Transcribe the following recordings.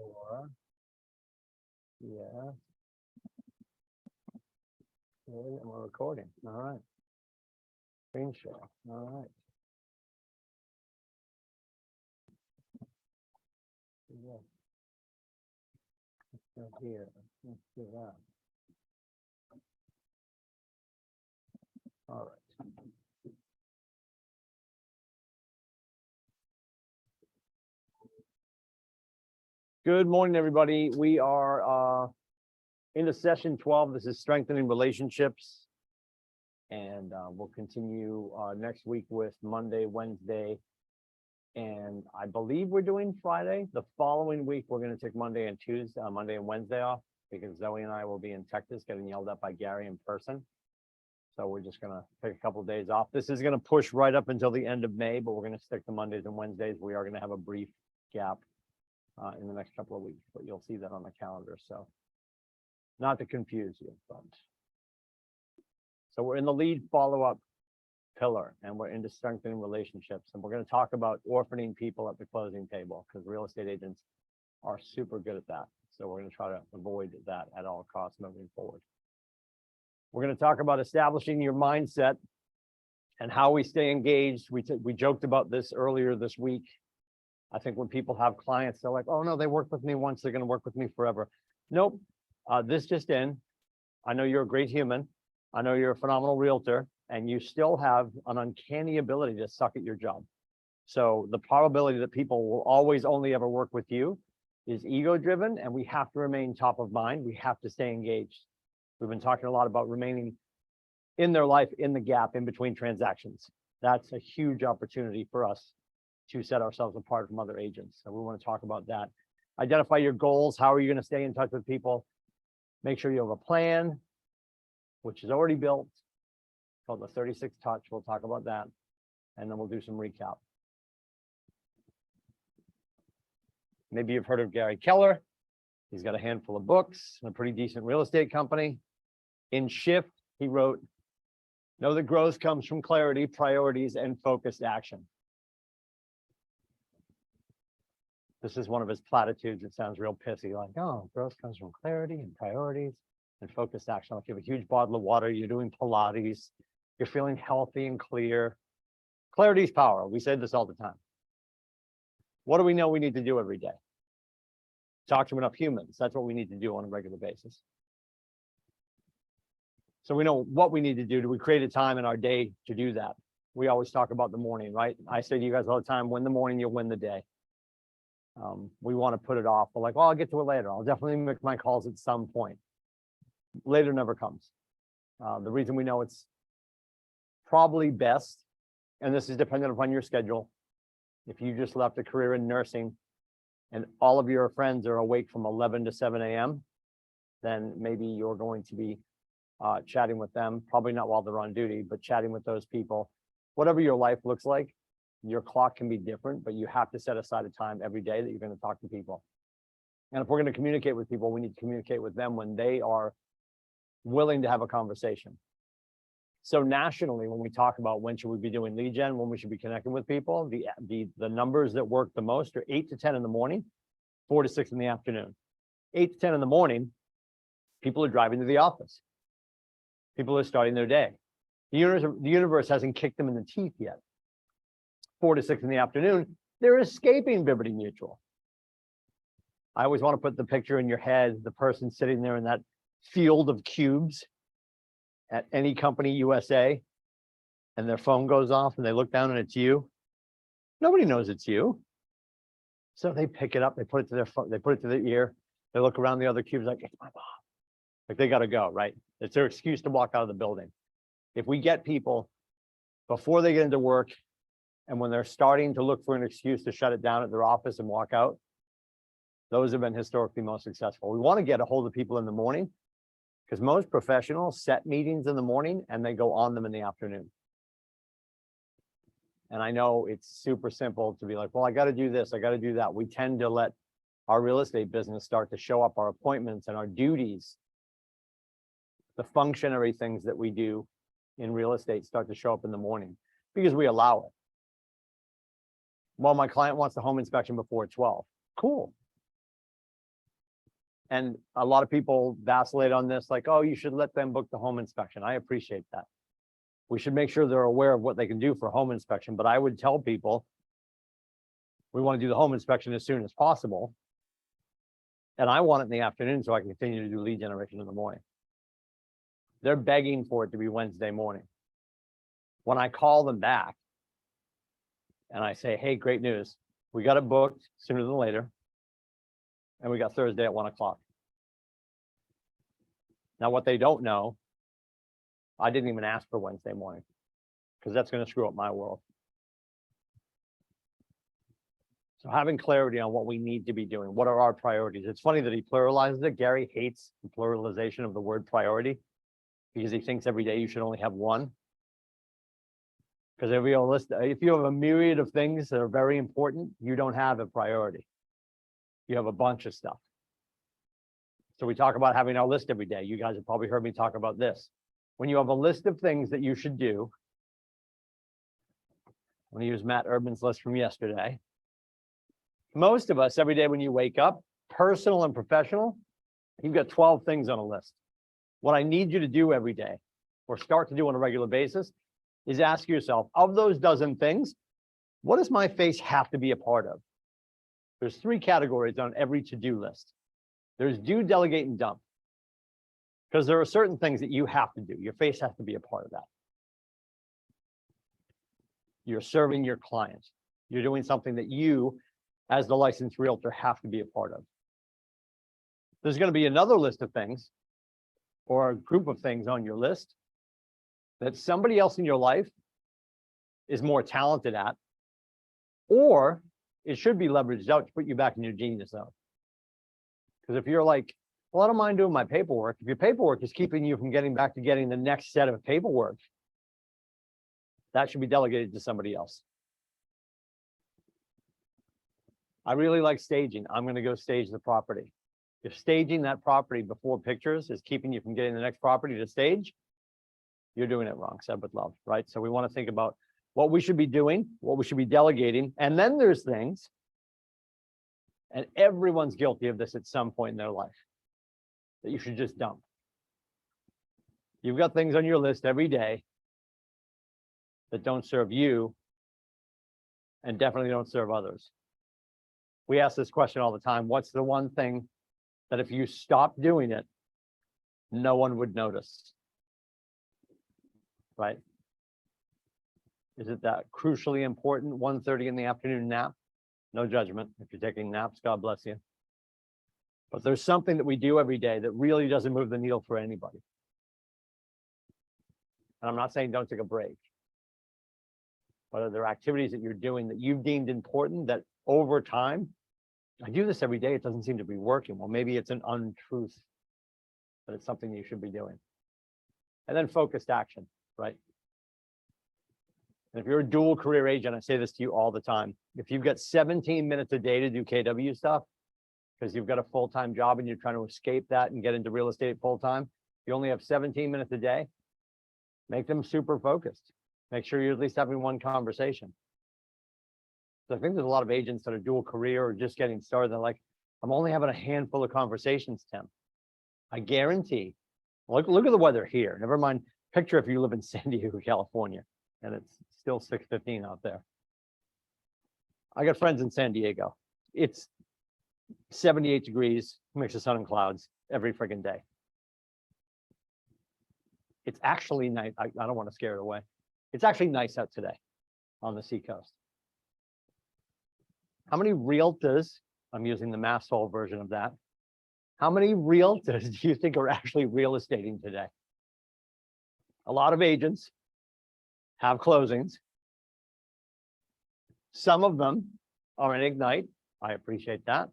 Sure. Yeah. Good, and we're recording. All right. Screen share. All right. Yeah. Let's go here. Let's do that. All right. Good morning, everybody. We are into session 12. This is strengthening relationships. And we'll continue next week with Monday, Wednesday, and I believe we're doing Friday. The following week, we're going to take Monday and Tuesday, Monday and Wednesday off because Zoe and I will be in Texas getting yelled at by Gary in person. So we're just going to take a couple of days off. This is going to push right up until the end of May, but we're going to stick to Mondays and Wednesdays. We are going to have a brief gap in the next couple of weeks, but you'll see that on the calendar. So not to confuse you, but so we're in the lead follow-up pillar and we're into strengthening relationships. And we're going to talk about orphaning people at the closing table because real estate agents are super good at that. So we're going to try to avoid that at all costs moving forward. We're going to talk about establishing your mindset and how we stay engaged. We joked about this earlier this week. I think when people have clients, they're like, oh no, they worked with me once, they're going to work with me forever. Nope. This just in. I know you're a great human. I know you're a phenomenal realtor and you still have an uncanny ability to suck at your job. So the probability that people will always only ever work with you is ego driven, and we have to remain top of mind. We have to stay engaged. We've been talking a lot about remaining in their life, in the gap in between transactions. That's a huge opportunity for us to set ourselves apart from other agents. So we want to talk about that. Identify your goals. How are you going to stay in touch with people? Make sure you have a plan, which is already built, called the 36 touch. We'll talk about that. And then we'll do some recap. Maybe you've heard of Gary Keller. He's got a handful of books and a pretty decent real estate company. In Shift, he wrote, know that growth comes from clarity, priorities, and focused action. This is one of his platitudes. It sounds real pissy, like, oh, growth comes from clarity and priorities and focused action. Like you have a huge bottle of water, you're doing Pilates, you're feeling healthy and clear. Clarity is power. We say this all the time. What do we know we need to do every day? Talk to enough humans. That's what we need to do on a regular basis. So we know what we need to do. Do we create a time in our day to do that? We always talk about the morning, right? I say to you guys all the time, win the morning, you'll win the day. We want to put it off. We're like, well, I'll get to it later. I'll definitely make my calls at some point. Later never comes. The reason we know it's probably best, and this is dependent upon your schedule, if you just left a career in nursing and all of your friends are awake from 11 to 7 a.m., then maybe you're going to be chatting with them, probably not while they're on duty, but chatting with those people. Whatever your life looks like, your clock can be different, but you have to set aside a time every day that you're going to talk to people. And if we're going to communicate with people, we need to communicate with them when they are willing to have a conversation. So nationally, when we talk about when should we be doing lead gen, when we should be connecting with people, the numbers that work the most are 8 to 10 in the morning, 4 to 6 in the afternoon. 8 to 10 in the morning, people are driving to the office. People are starting their day. The universe hasn't kicked them in the teeth yet. 4 to 6 in the afternoon, they're escaping Liberty Mutual. I always want to put the picture in your head, the person sitting there in that field of cubes at any company USA, and their phone goes off and they look down and it's you. Nobody knows it's you. So they pick it up, they put it to their phone, they put it to their ear, they look around the other cubes like, it's my mom. Like they got to go, right? It's their excuse to walk out of the building. If we get people before they get into work and when they're starting to look for an excuse to shut it down at their office and walk out, those have been historically most successful. We want to get a hold of people in the morning because most professionals set meetings in the morning and they go on them in the afternoon. And I know it's super simple to be like, well, I got to do this, I got to do that. We tend to let our real estate business start to show up our appointments and our duties. The functionary things that we do in real estate start to show up in the morning because we allow it. Well, my client wants the home inspection before 12. Cool. And a lot of people vacillate on this, like, oh, you should let them book the home inspection. I appreciate that. We should make sure they're aware of what they can do for home inspection. But I would tell people, we want to do the home inspection as soon as possible. And I want it in the afternoon so I can continue to do lead generation in the morning. They're begging for it to be Wednesday morning. When I call them back and I say, hey, great news, we got it booked sooner than later. And we got Thursday at 1 o'clock. Now, what they don't know, I didn't even ask for Wednesday morning, because that's going to screw up my world. So having clarity on what we need to be doing, what are our priorities? It's funny that he pluralizes it. Gary hates the pluralization of the word priority because he thinks every day you should only have one. Because if you have a myriad of things that are very important, you don't have a priority. You have a bunch of stuff. So we talk about having our list every day. You guys have probably heard me talk about this. When you have a list of things that you should do, I'm going to use Matt Urban's list from yesterday. Most of us, every day when you wake up, personal and professional, you've got 12 things on a list. What I need you to do every day, or start to do on a regular basis, is ask yourself, of those dozen things, what does my face have to be a part of? There's 3 categories on every to-do list. There's do, delegate, and dump. Because there are certain things that you have to do. Your face has to be a part of that. You're serving your clients. You're doing something that you, as the licensed realtor, have to be a part of. There's going to be another list of things, or a group of things on your list, that somebody else in your life is more talented at, or it should be leveraged out to put you back in your genius zone. Because if you're like, well, I don't mind doing my paperwork. If your paperwork is keeping you from getting back to getting the next set of paperwork, that should be delegated to somebody else. I really like staging. I'm going to go stage the property. If staging that property before pictures is keeping you from getting the next property to stage, you're doing it wrong, said with love, right? So we want to think about what we should be doing, what we should be delegating. And then there's things, and everyone's guilty of this at some point in their life, that you should just dump. You've got things on your list every day that don't serve you and definitely don't serve others. We ask this question all the time. What's the one thing that if you stop doing it, no one would notice? Right? Is it that crucially important 1:30 in the afternoon nap? No judgment. If you're taking naps, God bless you. But there's something that we do every day that really doesn't move the needle for anybody. And I'm not saying don't take a break. But are there activities that you're doing that you've deemed important that over time, I do this every day, it doesn't seem to be working? Well, maybe it's an untruth, but it's something you should be doing. And then focused action, right? And if you're a dual career agent, I say this to you all the time. If you've got 17 minutes a day to do KW stuff, because you've got a full-time job and you're trying to escape that and get into real estate full-time, you only have 17 minutes a day, make them super focused. Make sure you're at least having one conversation. So I think there's a lot of agents that are dual career or just getting started. They're like, I'm only having a handful of conversations, Tim. I guarantee, look at the weather here. Never mind, picture if you live in San Diego, California, and it's still 6:15 out there. I got friends in San Diego. It's 78 degrees, mix of sun and clouds every friggin' day. It's actually nice. I don't want to scare it away. It's actually nice out today on the seacoast. How many realtors, I'm using the Mass Hall version of that, how many realtors do you think are actually real estating today? A lot of agents have closings. Some of them are in Ignite. I appreciate that.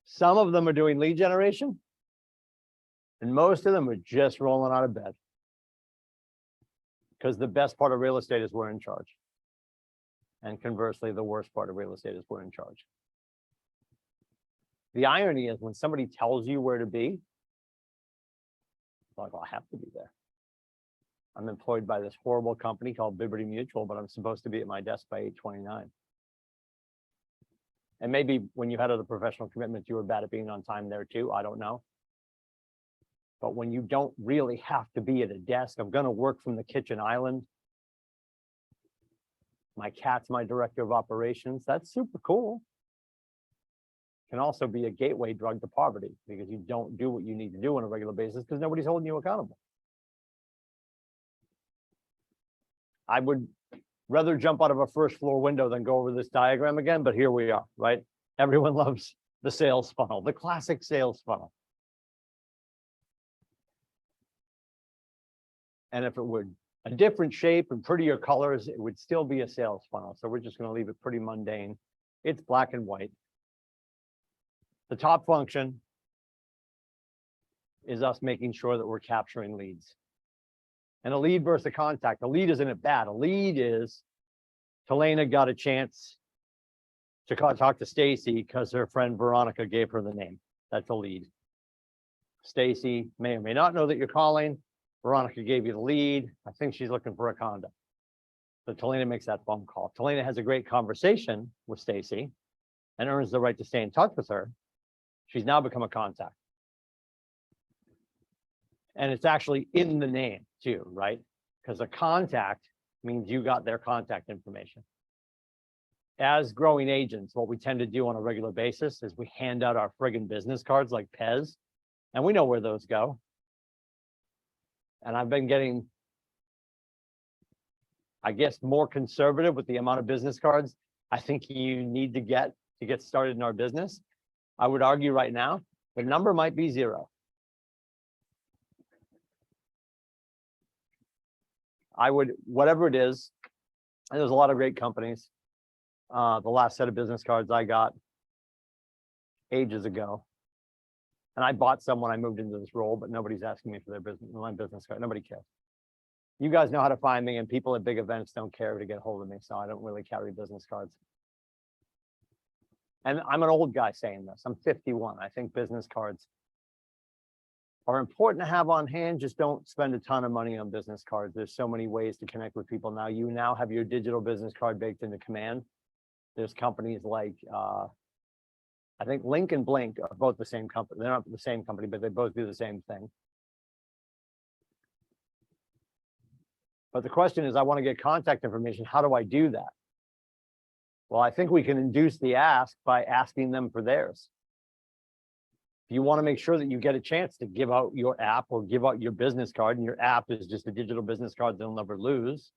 Some of them are doing lead generation. And most of them are just rolling out of bed. Because the best part of real estate is we're in charge. And conversely, the worst part of real estate is we're in charge. The irony is when somebody tells you where to be, it's like, well, I have to be there. I'm employed by this horrible company called Liberty Mutual, but I'm supposed to be at my desk by 8:29. And maybe when you had other professional commitments, you were bad at being on time there too. I don't know. But when you don't really have to be at a desk, I'm going to work from the kitchen island. My cat's my director of operations. That's super cool. Can also be a gateway drug to poverty because you don't do what you need to do on a regular basis because nobody's holding you accountable. I would rather jump out of a first floor window than go over this diagram again, but here we are, right? Everyone loves the sales funnel, the classic sales funnel. And if it were a different shape and prettier colors, it would still be a sales funnel. So we're just going to leave it pretty mundane. It's black and white. The top function is us making sure that we're capturing leads. And a lead versus a contact. A lead isn't bad. A lead is Talena got a chance to talk to Stacy because her friend Veronica gave her the name. That's a lead. Stacy may or may not know that you're calling. Veronica gave you the lead. I think she's looking for a condo. So Talena makes that phone call. Talena has a great conversation with Stacy and earns the right to stay in touch with her. She's now become a contact. And it's actually in the name too, right? Because a contact means you got their contact information. As growing agents, what we tend to do on a regular basis is we hand out our friggin' business cards like Pez, and we know where those go. And I've been getting, I guess, more conservative with the amount of business cards I think you need to get started in our business. I would argue right now, the number might be 0. I would, whatever it is, and there's a lot of great companies. The last set of business cards I got ages ago. And I bought some when I moved into this role, but nobody's asking me for their my business card. Nobody cares. You guys know how to find me, and people at big events don't care to get a hold of me, so I don't really carry business cards. And I'm an old guy saying this. I'm 51. I think business cards are important to have on hand. Just don't spend a ton of money on business cards. There's so many ways to connect with people now. You now have your digital business card baked into Command. There's companies like, I think Link and Blink are both the same company. They're not the same company, but they both do the same thing. But the question is, I want to get contact information. How do I do that? Well, I think we can induce the ask by asking them for theirs. If you want to make sure that you get a chance to give out your app or give out your business card, and your app is just a digital business card they'll never lose,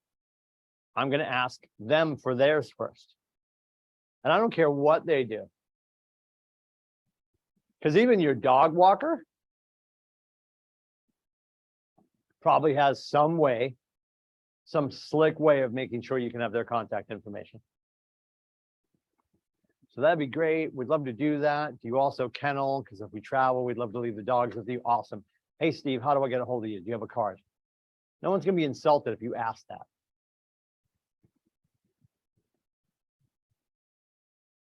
I'm going to ask them for theirs first. And I don't care what they do. Because even your dog walker probably has some way, some slick way of making sure you can have their contact information. So that'd be great. We'd love to do that. Do you also kennel? Because if we travel, we'd love to leave the dogs with you. Awesome. Hey, Steve, how do I get a hold of you? Do you have a card? No one's going to be insulted if you ask that.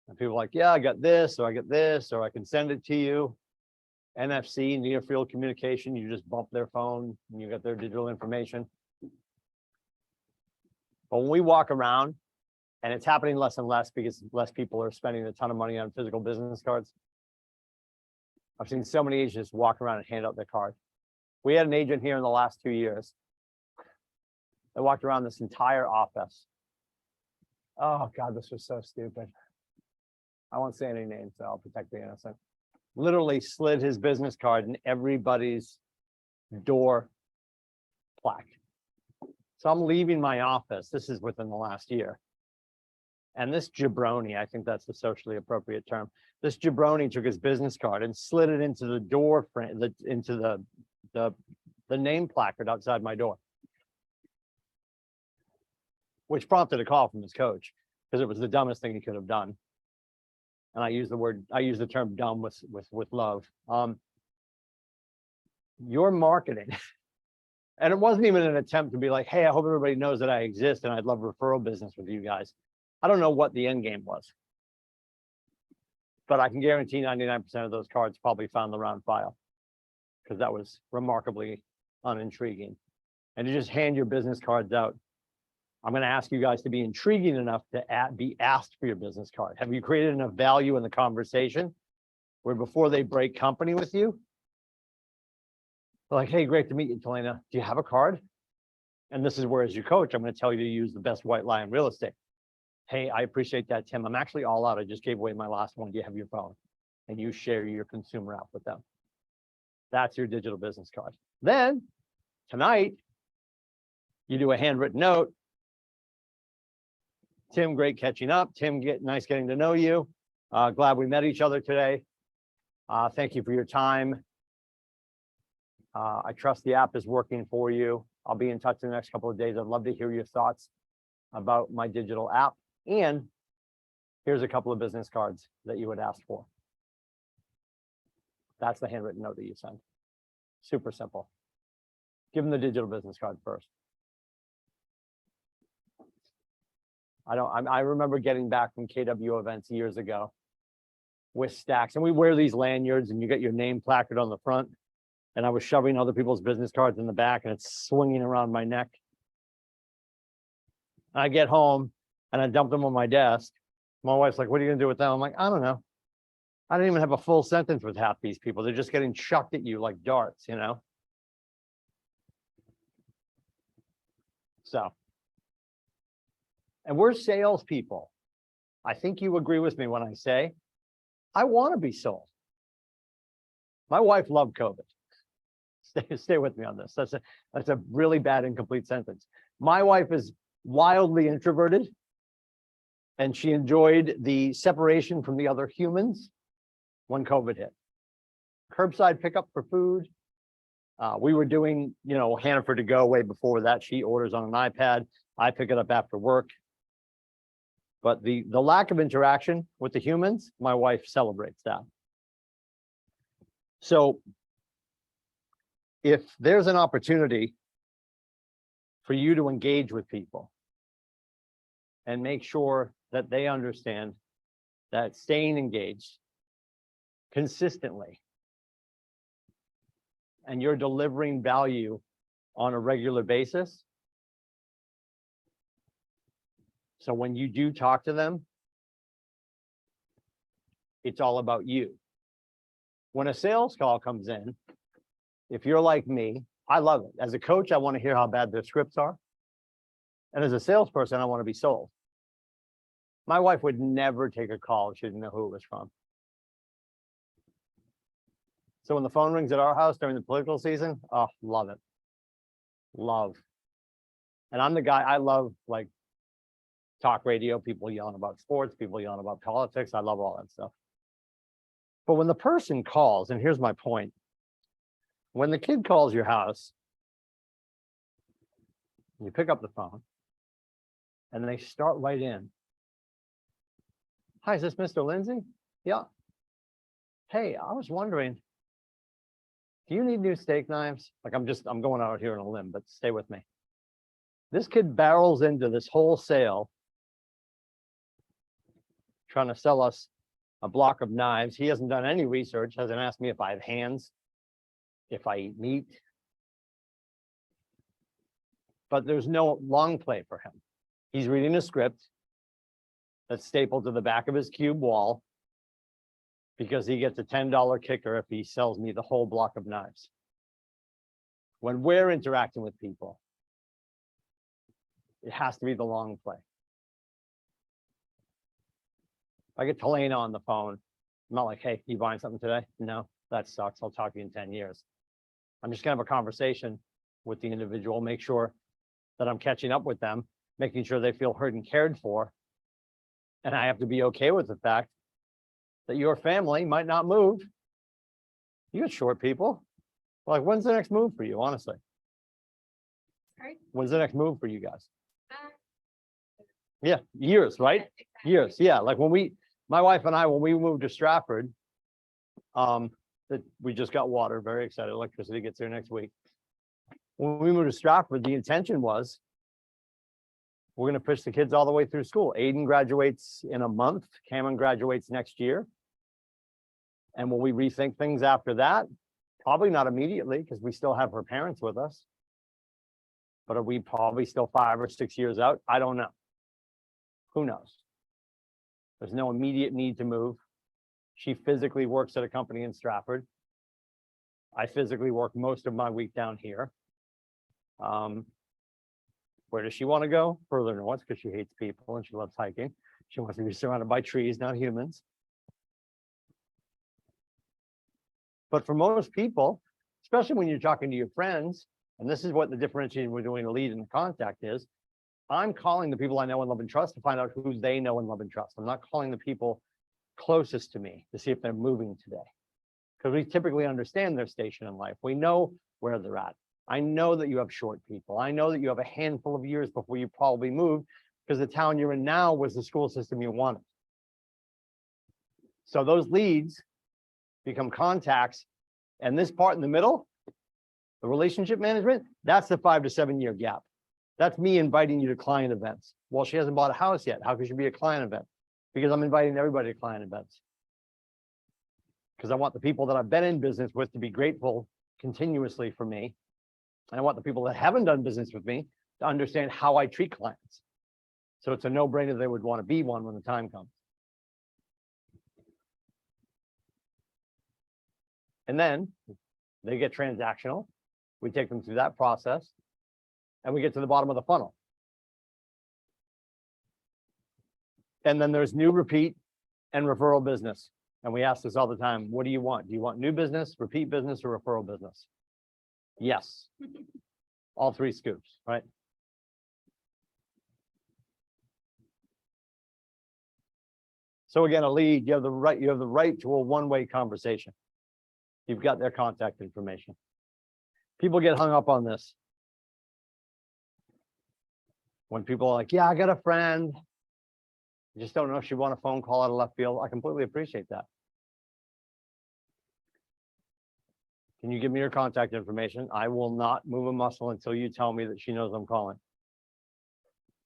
And people are like, yeah, I got this, or I got this, or I can send it to you. NFC, near field communication, you just bump their phone and you got their digital information. But when we walk around, and it's happening less and less because less people are spending a ton of money on physical business cards. I've seen so many agents walk around and hand out their card. We had an agent here in the last 2 years. They walked around this entire office. Oh God, this was so stupid. I won't say any names, so I'll protect the innocent. Literally slid his business card in everybody's door plaque. So I'm leaving my office. This is within the last year. And this jabroni, I think that's the socially appropriate term. This jabroni took his business card and slid it into the door frame, into the name placard outside my door, which prompted a call from his coach because it was the dumbest thing he could have done. And I use the term dumb with love. Your marketing, and it wasn't even an attempt to be like, hey, I hope everybody knows that I exist and I'd love referral business with you guys. I don't know what the end game was, but I can guarantee 99% of those cards probably found the round file because that was remarkably unintriguing. And to just hand your business cards out I'm going to ask you guys to be intriguing enough to be asked for your business card. Have you created enough value in the conversation where before they break company with you, they're like, hey, great to meet you, Talena. Do you have a card? And this is where, as your coach, I'm going to tell you to use the best white lie in real estate. Hey, I appreciate that, Tim. I'm actually all out. I just gave away my last one. Do you have your phone? And you share your consumer app with them. That's your digital business card. Then tonight, you do a handwritten note. Tim, great catching up. Tim, nice getting to know you. Glad we met each other today. Thank you for your time. I trust the app is working for you. I'll be in touch in the next couple of days. I'd love to hear your thoughts about my digital app. And here's a couple of business cards that you would ask for. That's the handwritten note that you send. Super simple. Give them the digital business card first. I remember getting back from KW events years ago with stacks, and we wear these lanyards and you get your name placard on the front. And I was shoving other people's business cards in the back and it's swinging around my neck. I get home and I dump them on my desk. My wife's like, what are you gonna do with them? I'm like, I don't know. I don't even have a full sentence with half these people. They're just getting chucked at you like darts, you know? So, and we're salespeople. I think you agree with me when I say, I want to be sold. My wife loved COVID. Stay with me on this. That's a really bad incomplete sentence. My wife is wildly introverted, and she enjoyed the separation from the other humans when COVID hit. Curbside pickup for food. We were doing, Hannaford to go way before that. She orders on an iPad. I pick it up after work. But the lack of interaction with the humans, my wife celebrates that. So if there's an opportunity for you to engage with people and make sure that they understand that staying engaged consistently and you're delivering value on a regular basis. So when you do talk to them, it's all about you. When a sales call comes in, if you're like me, I love it. As a coach, I want to hear how bad their scripts are. And as a salesperson, I want to be sold. My wife would never take a call if she didn't know who it was from. So when the phone rings at our house during the political season, oh, love it. Love. And I'm the guy, I love like talk radio, people yelling about sports, people yelling about politics. I love all that stuff. But when the person calls, and here's my point, when the kid calls your house, you pick up the phone and they start right in. Hi, is this Mr. Lindsay? Yeah. Hey, I was wondering, do you need new steak knives? Like I'm going out here on a limb, but stay with me. This kid barrels into this whole sale trying to sell us a block of knives. He hasn't done any research, hasn't asked me if I have hands, if I eat meat. But there's no long play for him. He's reading a script that's stapled to the back of his cube wall because he gets a $10 kicker if he sells me the whole block of knives. When we're interacting with people, it has to be the long play. If I get Talena on the phone, I'm not like, hey, you buying something today? No, that sucks. I'll talk to you in 10 years. I'm just gonna have a conversation with the individual, make sure that I'm catching up with them, making sure they feel heard and cared for. And I have to be okay with the fact that your family might not move. You got short people. Like, when's the next move for you, honestly? Sorry? When's the next move for you guys? Yeah, years, right? Yes, exactly. Years, yeah. Like when my wife and I, when we moved to Stratford, that we just got water, very excited. Electricity gets here next week. When we moved to Stratford, the intention was we're going to push the kids all the way through school. Aiden graduates in a month. Cameron graduates next year. And will we rethink things after that? Probably not immediately because we still have her parents with us. But are we probably still 5 or 6 years out? I don't know. Who knows? There's no immediate need to move. She physically works at a company in Stratford. I physically work most of my week down here. Where does she want to go? Further north, because she hates people and she loves hiking. She wants to be surrounded by trees, not humans. But for most people, especially when you're talking to your friends, and this is what the differentiation we're doing a lead and contact is, I'm calling the people I know and love and trust to find out who they know and love and trust. I'm not calling the people closest to me to see if they're moving today. Because we typically understand their station in life. We know where they're at. I know that you have short people. I know that you have a handful of years before you probably move because the town you're in now was the school system you wanted. So those leads become contacts. And this part in the middle, the relationship management, that's the 5 to 7 year gap. That's me inviting you to client events. Well, she hasn't bought a house yet. How could she be a client event? Because I'm inviting everybody to client events. Because I want the people that I've been in business with to be grateful continuously for me. And I want the people that haven't done business with me to understand how I treat clients. So it's a no-brainer they would want to be one when the time comes. And then they get transactional. We take them through that process and we get to the bottom of the funnel. And then there's new, repeat, and referral business. And we ask this all the time. What do you want? Do you want new business, repeat business, or referral business? Yes. All 3 scoops, right? So again, a lead, you have the right to a one-way conversation. You've got their contact information. People get hung up on this. When people are like, yeah, I got a friend. I just don't know if she want a phone call out of left field. I completely appreciate that. Can you give me your contact information? I will not move a muscle until you tell me that she knows I'm calling.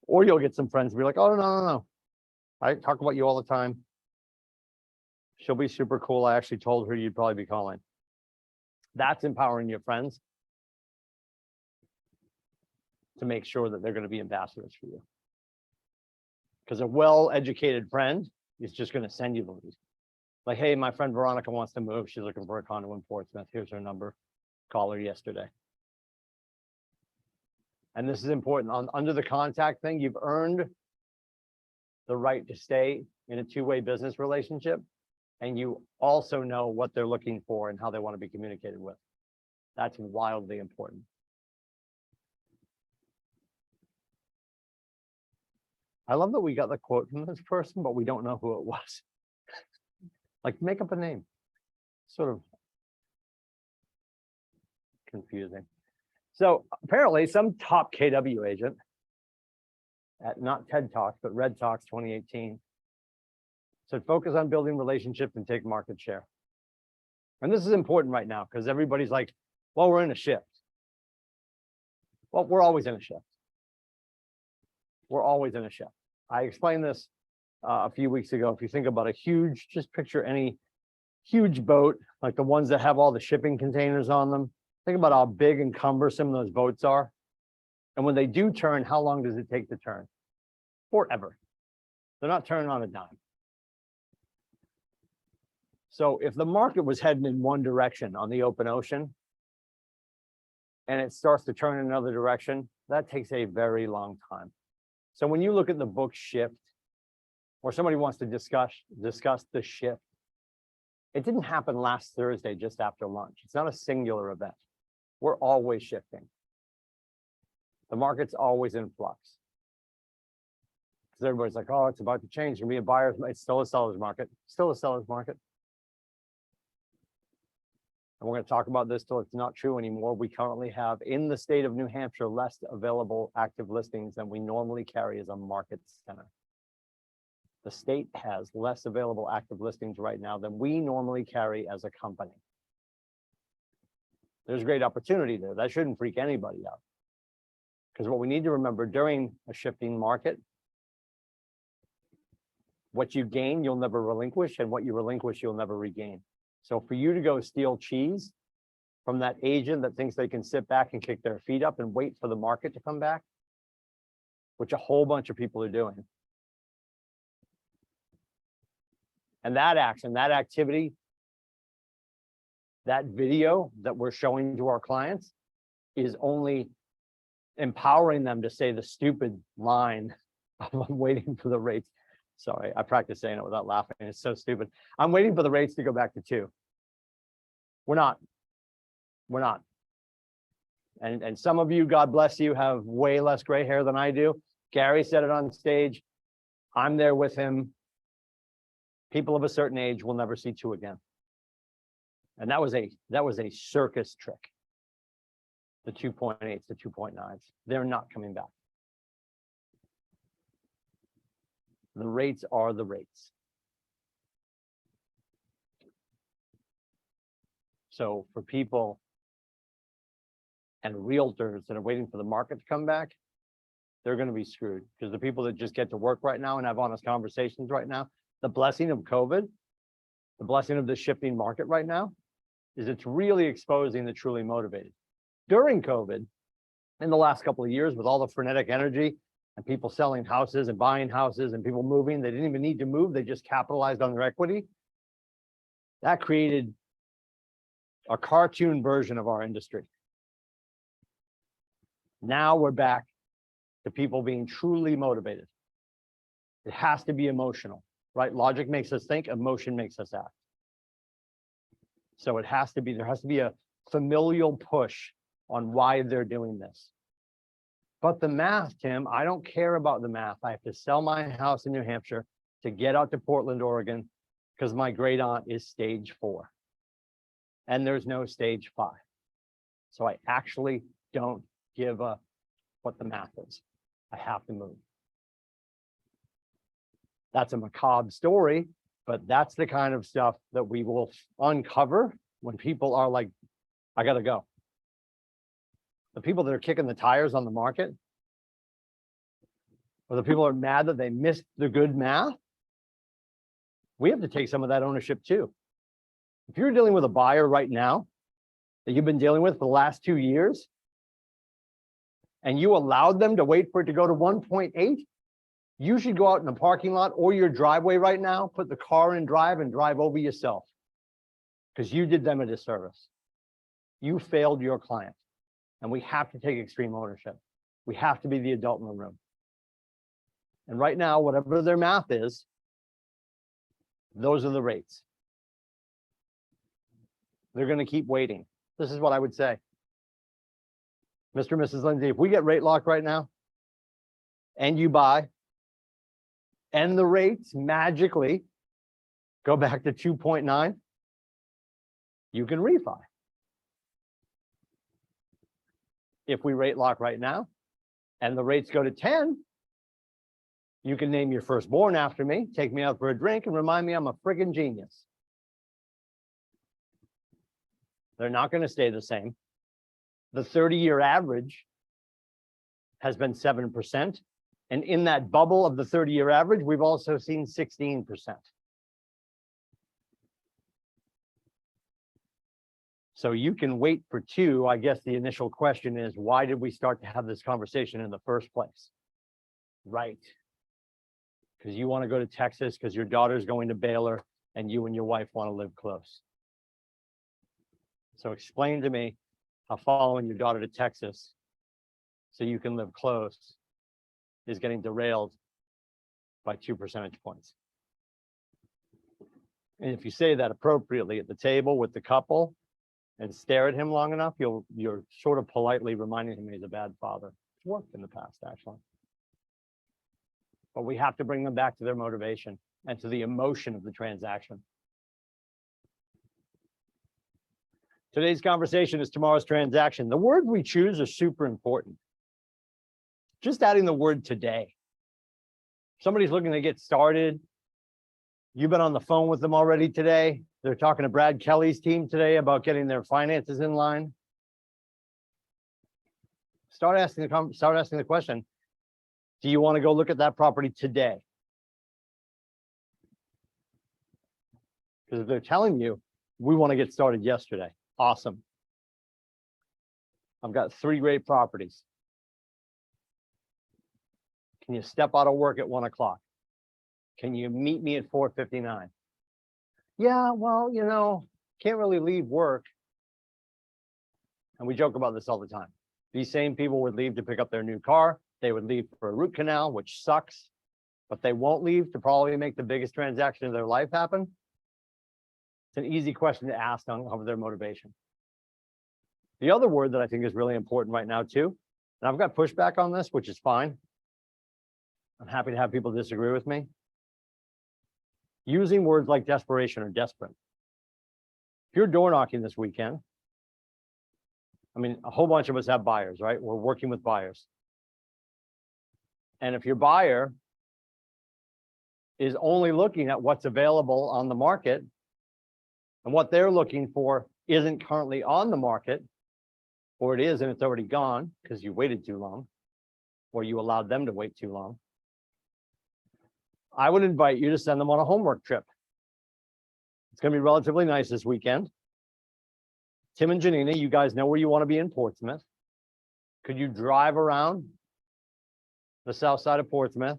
Or you'll get some friends be like, oh, no. I talk about you all the time. She'll be super cool. I actually told her you'd probably be calling. That's empowering your friends to make sure that they're going to be ambassadors for you. Because a well-educated friend is just going to send you the lead. Like, hey, my friend Veronica wants to move. She's looking for a condo in Portsmouth. Here's her number. Call her yesterday. And this is important. Under the contact thing, you've earned the right to stay in a two-way business relationship. And you also know what they're looking for and how they want to be communicated with. That's wildly important. I love that we got the quote from this person, but we don't know who it was. Like, make up a name. Sort of confusing. So apparently some top KW agent at not TED Talks, but Red Talks 2018 said, focus on building relationships and take market share. And this is important right now because everybody's like, well, we're in a shift. Well, we're always in a shift. We're always in a shift. I explained this a few weeks ago. If you think about a huge, just picture any huge boat, like the ones that have all the shipping containers on them. Think about how big and cumbersome those boats are. And when they do turn, how long does it take to turn? Forever. They're not turning on a dime. So if the market was heading in one direction on the open ocean, and it starts to turn in another direction, that takes a very long time. So when you look at the book Shift, or somebody wants to discuss the shift, it didn't happen last Thursday just after lunch. It's not a singular event. We're always shifting. The market's always in flux. Because everybody's like, oh, it's about to change. It's gonna be a buyer's, it's still a seller's market, still a seller's market. And we're going to talk about this till it's not true anymore. We currently have in the state of New Hampshire less available active listings than we normally carry as a market center. The state has less available active listings right now than we normally carry as a company. There's great opportunity there. That shouldn't freak anybody out. Because what we need to remember during a shifting market, what you gain, you'll never relinquish, and what you relinquish, you'll never regain. So for you to go steal cheese from that agent that thinks they can sit back and kick their feet up and wait for the market to come back, which a whole bunch of people are doing. And that action, that activity, that video that we're showing to our clients is only empowering them to say the stupid line of I'm waiting for the rates. Sorry, I practice saying it without laughing. It's so stupid. I'm waiting for the rates to go back to 2. We're not. We're not. And some of you, God bless you, have way less gray hair than I do. Gary said it on stage. I'm there with him. People of a certain age will never see 2 again. And that was a circus trick. The 2.8s, the 2.9s, they're not coming back. The rates are the rates. So for people and realtors that are waiting for the market to come back, they're going to be screwed, because the people that just get to work right now and have honest conversations right now, the blessing of COVID, the blessing of the shifting market right now, is it's really exposing the truly motivated. During COVID, in the last couple of years, with all the frenetic energy and people selling houses and buying houses and people moving, they didn't even need to move, they just capitalized on their equity. That created a cartoon version of our industry. Now we're back to people being truly motivated. It has to be emotional, right? Logic makes us think, emotion makes us act. So it has to be, there has to be a familial push on why they're doing this. But the math, Tim, I don't care about the math. I have to sell my house in New Hampshire to get out to Portland, Oregon, because my great aunt is stage 4. And there's no stage 5. So I actually don't give a what the math is. I have to move. That's a macabre story, but that's the kind of stuff that we will uncover when people are like, I gotta go. The people that are kicking the tires on the market, or the people that are mad that they missed the good math, we have to take some of that ownership too. If you're dealing with a buyer right now that you've been dealing with for the last 2 years, and you allowed them to wait for it to go to 1.8, you should go out in the parking lot or your driveway right now, put the car in drive and drive over yourself, because you did them a disservice. You failed your client, and we have to take extreme ownership. We have to be the adult in the room. And right now, whatever their math is, those are the rates. They're going to keep waiting. This is what I would say. Mr. and Mrs. Lindsay, if we get rate lock right now, and you buy, and the rates magically go back to 2.9, you can refi. If we rate lock right now, and the rates go to 10, you can name your firstborn after me, take me out for a drink, and remind me I'm a friggin' genius. They're not going to stay the same. The 30-year average has been 7%. And in that bubble of the 30-year average, we've also seen 16%. So you can wait for 2. I guess the initial question is, why did we start to have this conversation in the first place? Right. Because you want to go to Texas, because your daughter's going to Baylor, and you and your wife want to live close. So explain to me how following your daughter to Texas so you can live close is getting derailed by 2 percentage points. And if you say that appropriately at the table with the couple and stare at him long enough, you're sort of politely reminding him he's a bad father. It's worked in the past, actually. But we have to bring them back to their motivation and to the emotion of the transaction. Today's conversation is tomorrow's transaction. The word we choose is super important. Just adding the word today. Somebody's looking to get started. You've been on the phone with them already today. They're talking to Brad Kelly's team today about getting their finances in line. Start asking the question, do you want to go look at that property today? Because if they're telling you, we want to get started yesterday, awesome. I've got 3 great properties. Can you step out of work at 1 o'clock? Can you meet me at 4:59? Yeah, well, can't really leave work. And we joke about this all the time. These same people would leave to pick up their new car. They would leave for a root canal, which sucks, but they won't leave to probably make the biggest transaction of their life happen. It's an easy question to ask on their motivation. The other word that I think is really important right now too, and I've got pushback on this, which is fine. I'm happy to have people disagree with me. Using words like desperation or desperate. If you're door knocking this weekend, I mean, a whole bunch of us have buyers, right? We're working with buyers. And if your buyer is only looking at what's available on the market and what they're looking for isn't currently on the market, or it is and it's already gone because you waited too long, or you allowed them to wait too long, I would invite you to send them on a homework trip. It's going to be relatively nice this weekend. Tim and Janina, you guys know where you want to be in Portsmouth. Could you drive around the south side of Portsmouth?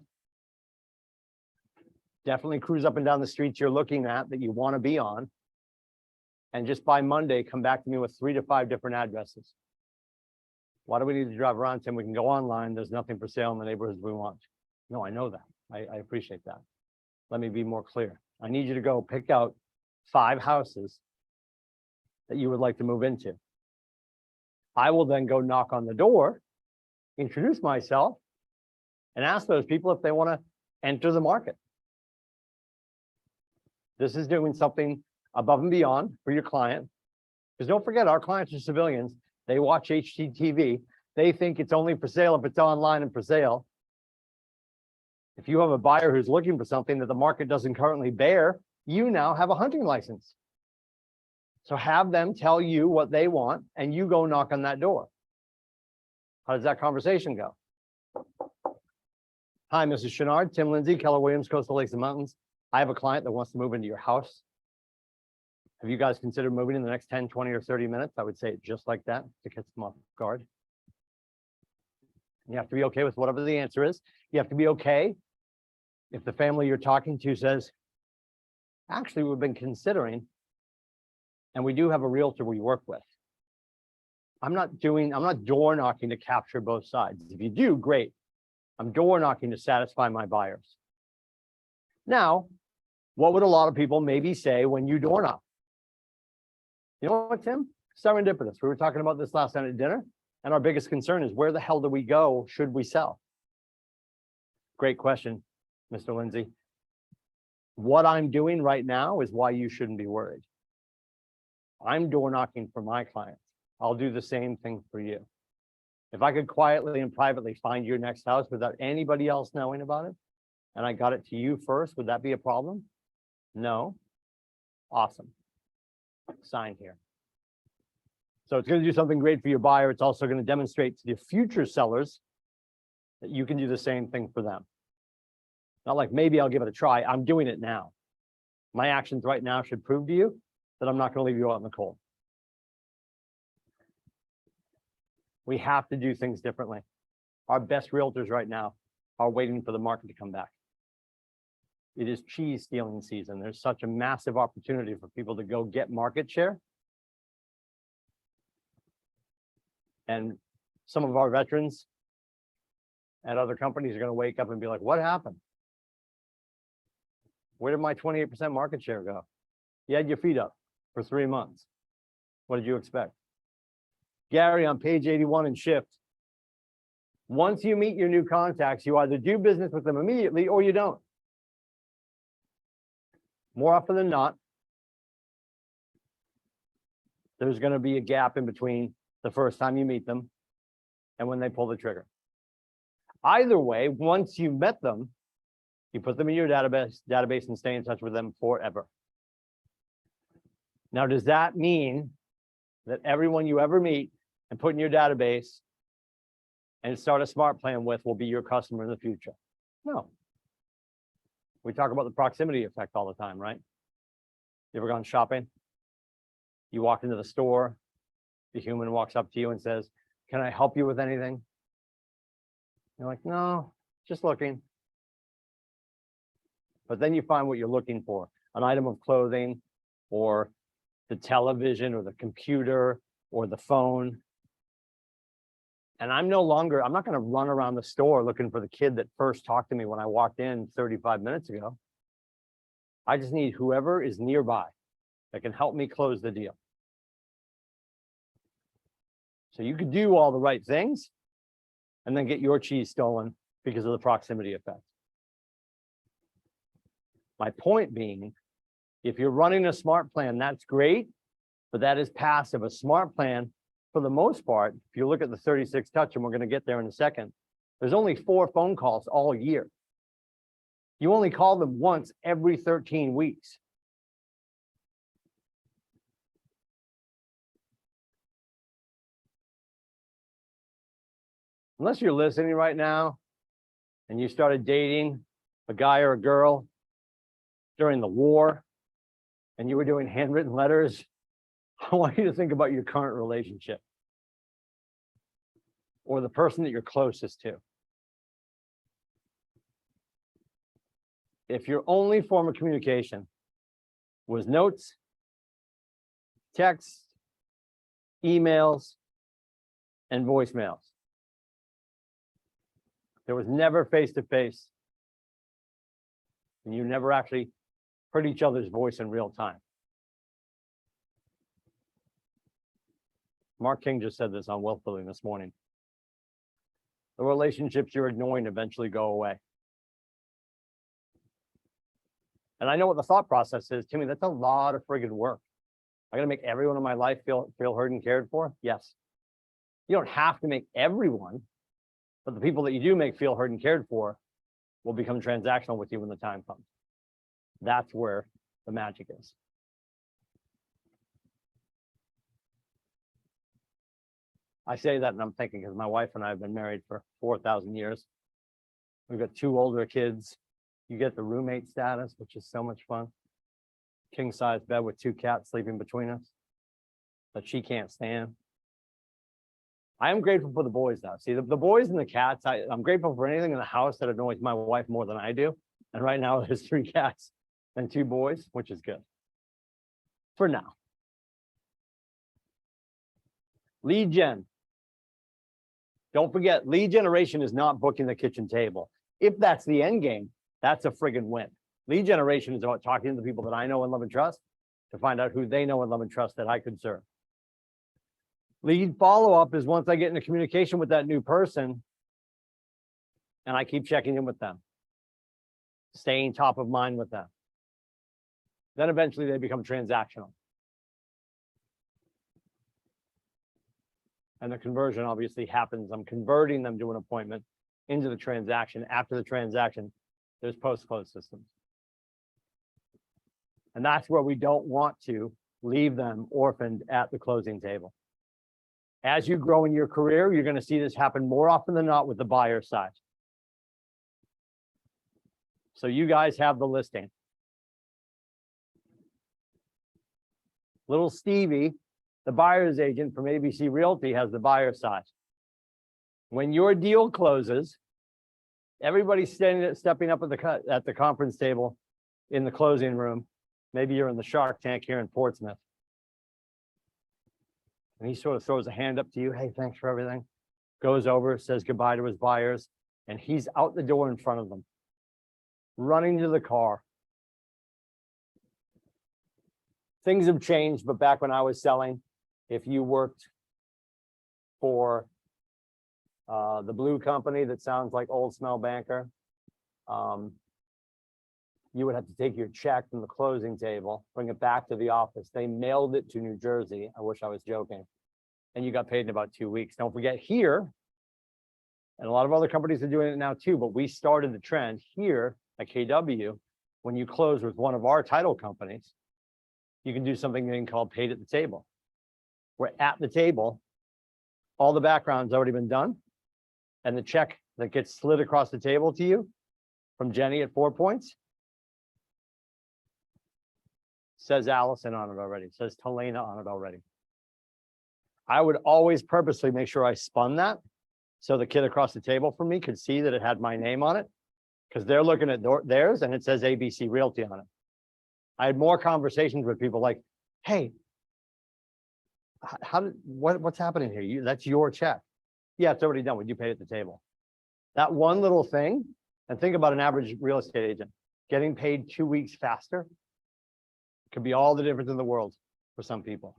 Definitely cruise up and down the streets you're looking at that you want to be on. And just by Monday, come back to me with 3 to 5 different addresses. Why do we need to drive around, Tim? We can go online. There's nothing for sale in the neighborhoods we want. No, I know that. I appreciate that. Let me be more clear. I need you to go pick out 5 houses that you would like to move into. I will then go knock on the door, introduce myself, and ask those people if they want to enter the market. This is doing something above and beyond for your client. Because don't forget, our clients are civilians. They watch HGTV. They think it's only for sale if it's online and for sale. If you have a buyer who's looking for something that the market doesn't currently bear, you now have a hunting license. So have them tell you what they want and you go knock on that door. How does that conversation go? Hi, Mrs. Chenard, Tim Lindsay, Keller Williams, Coastal Lakes and Mountains. I have a client that wants to move into your house. Have you guys considered moving in the next 10, 20, or 30 minutes? I would say it just like that to catch them off guard. You have to be okay with whatever the answer is. You have to be okay if the family you're talking to says, actually, we've been considering, and we do have a realtor we work with. I'm not door knocking to capture both sides. If you do, great. I'm door knocking to satisfy my buyers. Now, what would a lot of people maybe say when you door knock? You know what, Tim? Serendipitous. We were talking about this last night at dinner, and our biggest concern is where the hell do we go should we sell? Great question, Mr. Lindsay. What I'm doing right now is why you shouldn't be worried. I'm door knocking for my clients. I'll do the same thing for you. If I could quietly and privately find your next house without anybody else knowing about it, and I got it to you first, would that be a problem? No. Awesome. Sign here. So it's going to do something great for your buyer. It's also going to demonstrate to the future sellers that you can do the same thing for them. Not like maybe I'll give it a try. I'm doing it now. My actions right now should prove to you that I'm not going to leave you out in the cold. We have to do things differently. Our best realtors right now are waiting for the market to come back. It is cheese stealing season. There's such a massive opportunity for people to go get market share. And some of our veterans at other companies are going to wake up and be like, what happened? Where did my 28% market share go? You had your feet up for 3 months. What did you expect? Gary, on page 81 in Shift, once you meet your new contacts, you either do business with them immediately or you don't. More often than not, there's going to be a gap in between the first time you meet them and when they pull the trigger. Either way, once you met them, you put them in your database and stay in touch with them forever. Now, does that mean that everyone you ever meet and put in your database and start a smart plan with will be your customer in the future? No. We talk about the proximity effect all the time, right? You ever gone shopping? You walk into the store, the human walks up to you and says, Can I help you with anything? You're like, no, just looking. But then you find what you're looking for, an item of clothing or the television or the computer or the phone. And I'm not going to run around the store looking for the kid that first talked to me when I walked in 35 minutes ago. I just need whoever is nearby that can help me close the deal. So you could do all the right things and then get your cheese stolen because of the proximity effect. My point being, if you're running a smart plan, that's great, but that is passive. A smart plan, for the most part, if you look at the 36 touch, and we're going to get there in a second, there's only 4 phone calls all year. You only call them once every 13 weeks. Unless you're listening right now and you started dating a guy or a girl during the war and you were doing handwritten letters, I want you to think about your current relationship or the person that you're closest to. If your only form of communication was notes, texts, emails, and voicemails, there was never face-to-face, and you never actually heard each other's voice in real time. Mark King just said this on Wealth Building this morning. The relationships you're ignoring eventually go away. And I know what the thought process is, Timmy, that's a lot of friggin' work. I gotta make everyone in my life feel heard and cared for? Yes. You don't have to make everyone, but the people that you do make feel heard and cared for will become transactional with you when the time comes. That's where the magic is. I say that and I'm thinking because my wife and I have been married for 4,000 years. We've got 2 older kids. You get the roommate status, which is so much fun. King size bed with 2 cats sleeping between us that she can't stand. I am grateful for the boys though. See, the boys and the cats, I'm grateful for anything in the house that annoys my wife more than I do. And right now there's 3 cats and 2 boys, which is good. For now. Lead gen. Don't forget, lead generation is not booking the kitchen table. If that's the end game, that's a friggin' win. Lead generation is about talking to the people that I know and love and trust to find out who they know and love and trust that I could serve. Lead follow-up is once I get into communication with that new person and I keep checking in with them, staying top of mind with them. Then eventually they become transactional. And the conversion obviously happens. I'm converting them to an appointment into the transaction. After the transaction, there's post-close systems. And that's where we don't want to leave them orphaned at the closing table. As you grow in your career, you're going to see this happen more often than not with the buyer side. So you guys have the listing. Little Stevie, the buyer's agent from ABC Realty, has the buyer side. When your deal closes, everybody's stepping up at the conference table in the closing room. Maybe you're in the Shark Tank here in Portsmouth. And he sort of throws a hand up to you. Hey, thanks for everything. Goes over, says goodbye to his buyers, and he's out the door in front of them, running to the car. Things have changed, but back when I was selling, if you worked for the blue company that sounds like Old Smell Banker, you would have to take your check from the closing table, bring it back to the office. They mailed it to New Jersey. I wish I was joking. And you got paid in about 2 weeks. Don't forget here, and a lot of other companies are doing it now too, but we started the trend here at KW. When you close with one of our title companies, you can do something called paid at the table. Where at the table, all the background's already been done, and the check that gets slid across the table to you from Jenny at 4 Points says Allison on it already, says Talena on it already. I would always purposely make sure I spun that. So the kid across the table from me could see that it had my name on it. Because they're looking at theirs and it says ABC Realty on it. I had more conversations with people like, hey, what's happening here? That's your check. Yeah, it's already done. Would you pay at the table? That one little thing, and think about an average real estate agent getting paid 2 weeks faster. Could be all the difference in the world for some people.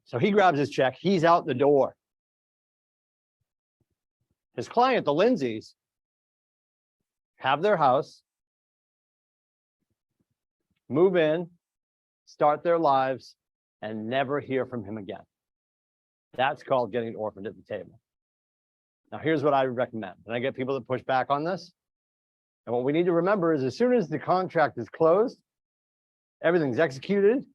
So he grabs his check, he's out the door. His client, the Lindsays, have their house, move in, start their lives, and never hear from him again. That's called getting orphaned at the table. Now, here's what I would recommend. And I get people that push back on this. And what we need to remember is as soon as the contract is closed, everything's executed,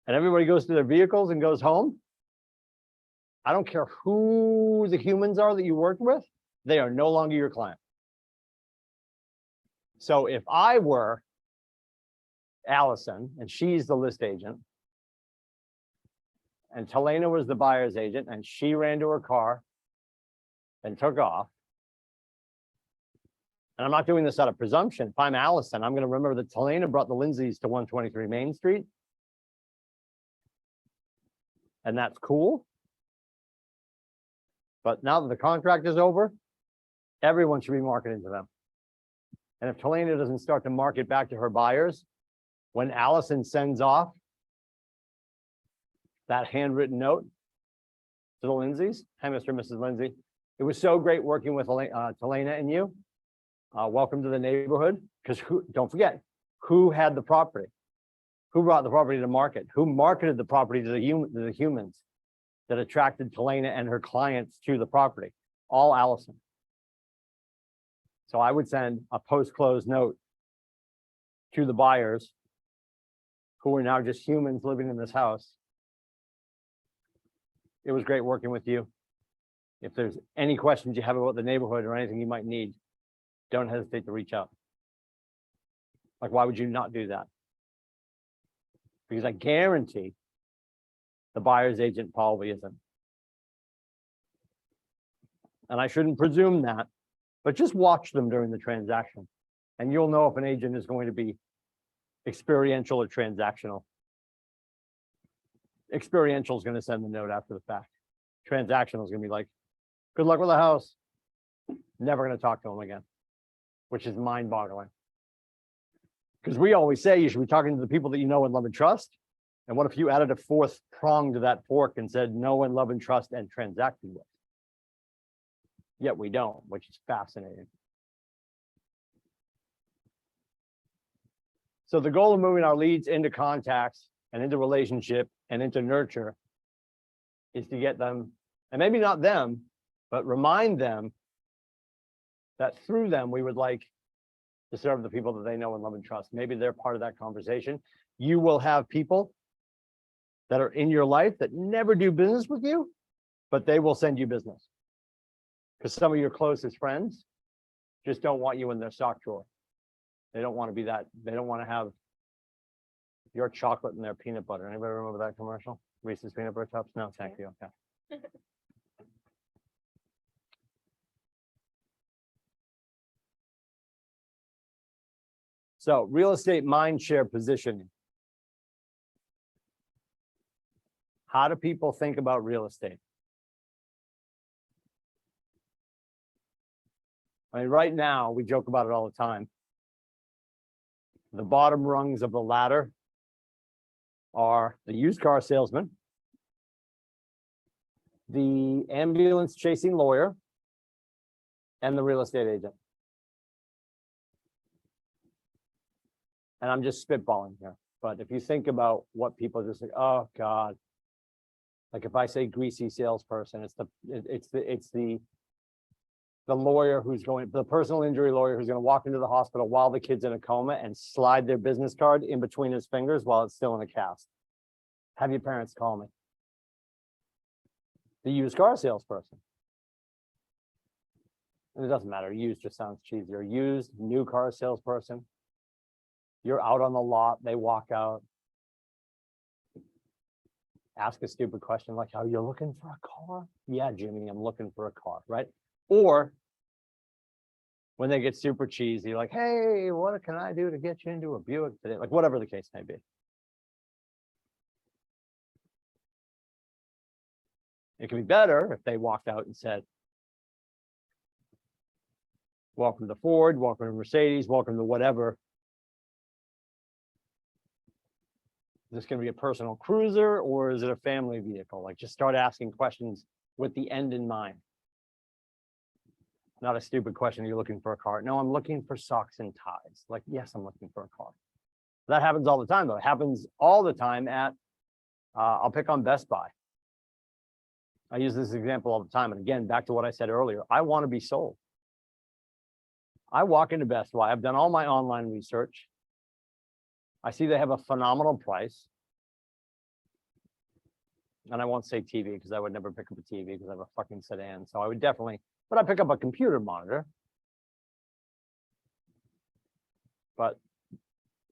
and everybody goes to their vehicles and goes home. I don't care who the humans are that you worked with, they are no longer your client. So if I were Allison and she's the list agent, and Talena was the buyer's agent and she ran to her car and took off, and I'm not doing this out of presumption. If I'm Allison, I'm going to remember that Talena brought the Lindsays to 123 Main Street. And that's cool. But now that the contract is over, everyone should be marketing to them. And if Talena doesn't start to market back to her buyers, when Allison sends off that handwritten note to the Lindsays, hi, Mr. and Mrs. Lindsay, it was so great working with Talena and you. Welcome to the neighborhood. Because don't forget, who had the property? Who brought the property to market? Who marketed the property to the humans that attracted Talena and her clients to the property? All Allison. So I would send a post-close note to the buyers who are now just humans living in this house. It was great working with you. If there's any questions you have about the neighborhood or anything you might need, don't hesitate to reach out. Like, why would you not do that? Because I guarantee the buyer's agent probably isn't. And I shouldn't presume that, but just watch them during the transaction. And you'll know if an agent is going to be experiential or transactional. Experiential is going to send the note after the fact. Transactional is going to be like, good luck with the house. Never going to talk to them again, which is mind-boggling. Because we always say you should be talking to the people that you know and love and trust. And what if you added a fourth prong to that fork and said know and love and trust and transacted with? Yet we don't, which is fascinating. So the goal of moving our leads into contacts and into relationship and into nurture is to get them, and maybe not them, but remind them that through them, we would like to serve the people that they know and love and trust. Maybe they're part of that conversation. You will have people that are in your life that never do business with you, but they will send you business. Because some of your closest friends just don't want you in their sock drawer. They don't want to be that, they don't want to have your chocolate and their peanut butter. Anybody remember that commercial? Reese's Peanut Butter Cups? No, thank you. Okay. So real estate mind share positioning. How do people think about real estate? I mean, right now, we joke about it all the time. The bottom rungs of the ladder are the used car salesman, the ambulance chasing lawyer, and the real estate agent. And I'm just spitballing here, but if you think about what people just like, oh God, like if I say greasy salesperson, it's the lawyer who's going, the personal injury lawyer who's going to walk into the hospital while the kid's in a coma and slide their business card in between his fingers while it's still in a cast. Have your parents call me. The used car salesperson. And it doesn't matter. Used just sounds cheesier. Used, new car salesperson. You're out on the lot. They walk out. Ask a stupid question like, are you looking for a car? Yeah, Jimmy, I'm looking for a car, right? Or when they get super cheesy, like, hey, what can I do to get you into a Buick today? Like, whatever the case may be. It could be better if they walked out and said, welcome to Ford, welcome to Mercedes, welcome to whatever. Is this going to be a personal cruiser or is it a family vehicle? Like, just start asking questions with the end in mind. Not a stupid question. You're looking for a car. No, I'm looking for socks and ties. Like, yes, I'm looking for a car. That happens all the time, though. It happens all the time at, I'll pick on Best Buy. I use this example all the time. And again, back to what I said earlier, I want to be sold. I walk into Best Buy. I've done all my online research. I see they have a phenomenal price. And I won't say TV because I would never pick up a TV because I have a fucking sedan. So I would definitely, but I pick up a computer monitor. But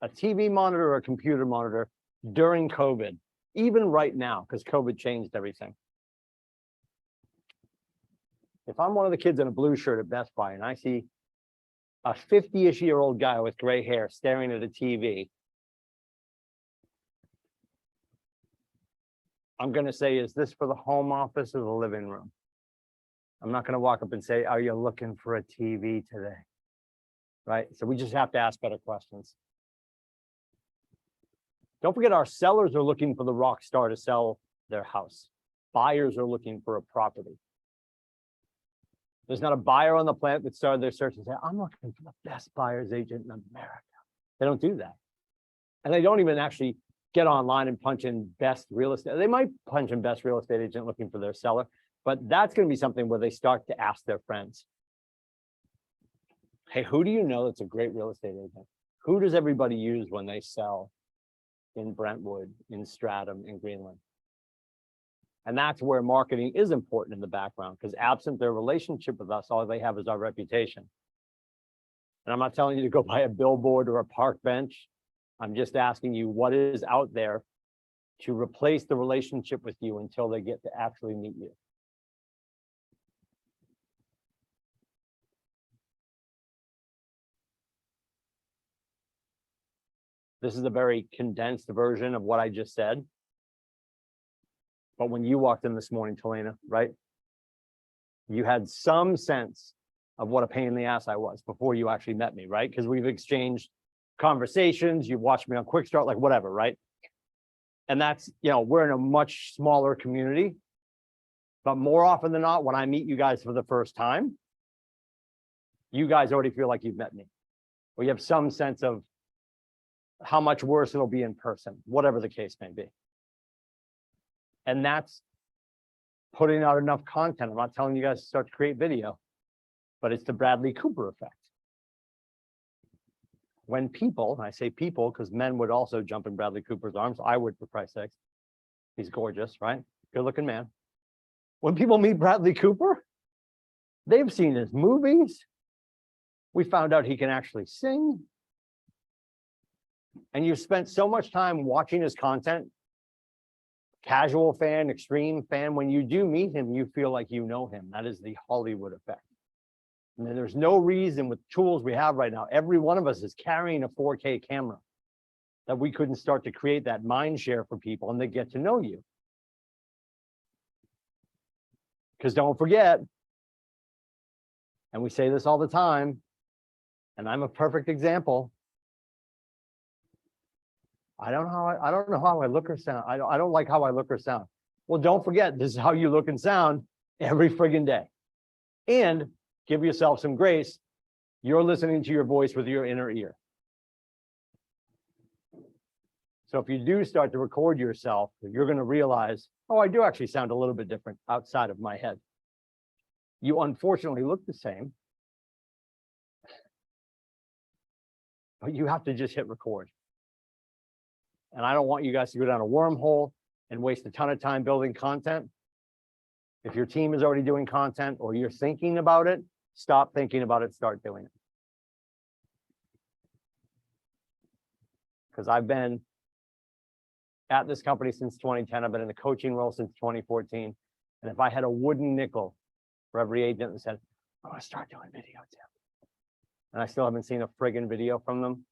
a TV monitor or a computer monitor during COVID, even right now, because COVID changed everything. If I'm one of the kids in a blue shirt at Best Buy and I see a 50-ish-year-old guy with gray hair staring at a TV, I'm going to say, is this for the home office or the living room? I'm not going to walk up and say, are you looking for a TV today? Right? So we just have to ask better questions. Don't forget, our sellers are looking for the rock star to sell their house. Buyers are looking for a property. There's not a buyer on the planet that started their search and said, I'm looking for the best buyer's agent in America. They don't do that. And they don't even actually get online and punch in best real estate. They might punch in best real estate agent looking for their seller, but that's going to be something where they start to ask their friends. Hey, who do you know that's a great real estate agent? Who does everybody use when they sell in Brentwood, in Stratham, in Greenland? And that's where marketing is important in the background, because absent their relationship with us, all they have is our reputation. And I'm not telling you to go buy a billboard or a park bench. I'm just asking you what is out there to replace the relationship with you until they get to actually meet you. This is a very condensed version of what I just said. But when you walked in this morning, Talina, right? You had some sense of what a pain in the ass I was before you actually met me, right? Because we've exchanged conversations, you've watched me on Quick Start, like whatever, right? And that's, you know, we're in a much smaller community. But more often than not, when I meet you guys for the first time, you guys already feel like you've met me. Or you have some sense of how much worse it'll be in person, whatever the case may be. And that's putting out enough content. I'm not telling you guys to start to create video, but it's the Bradley Cooper effect. When people, and I say people because men would also jump in Bradley Cooper's arms. I would, for Christ's sakes. He's gorgeous, right? Good looking man. When people meet Bradley Cooper, they've seen his movies. We found out he can actually sing. And you've spent so much time watching his content. Casual fan, extreme fan, when you do meet him, you feel like you know him. That is the Hollywood effect. And there's no reason with tools we have right now, every one of us is carrying a 4K camera, that we couldn't start to create that mind share for people and they get to know you. Because don't forget, and we say this all the time, and I'm a perfect example. I don't know how I look or sound. I don't like how I look or sound. Well, don't forget, this is how you look and sound every friggin' day. And give yourself some grace. You're listening to your voice with your inner ear. So if you do start to record yourself, you're going to realize, oh, I do actually sound a little bit different outside of my head. You unfortunately look the same, but you have to just hit record. And I don't want you guys to go down a wormhole and waste a ton of time building content. If your team is already doing content or you're thinking about it, stop thinking about it, start doing it. Because I've been at this company since 2010. I've been in the coaching role since 2014. And if I had a wooden nickel for every agent that said, I want to start doing video, Tim, and I still haven't seen a friggin' video from them.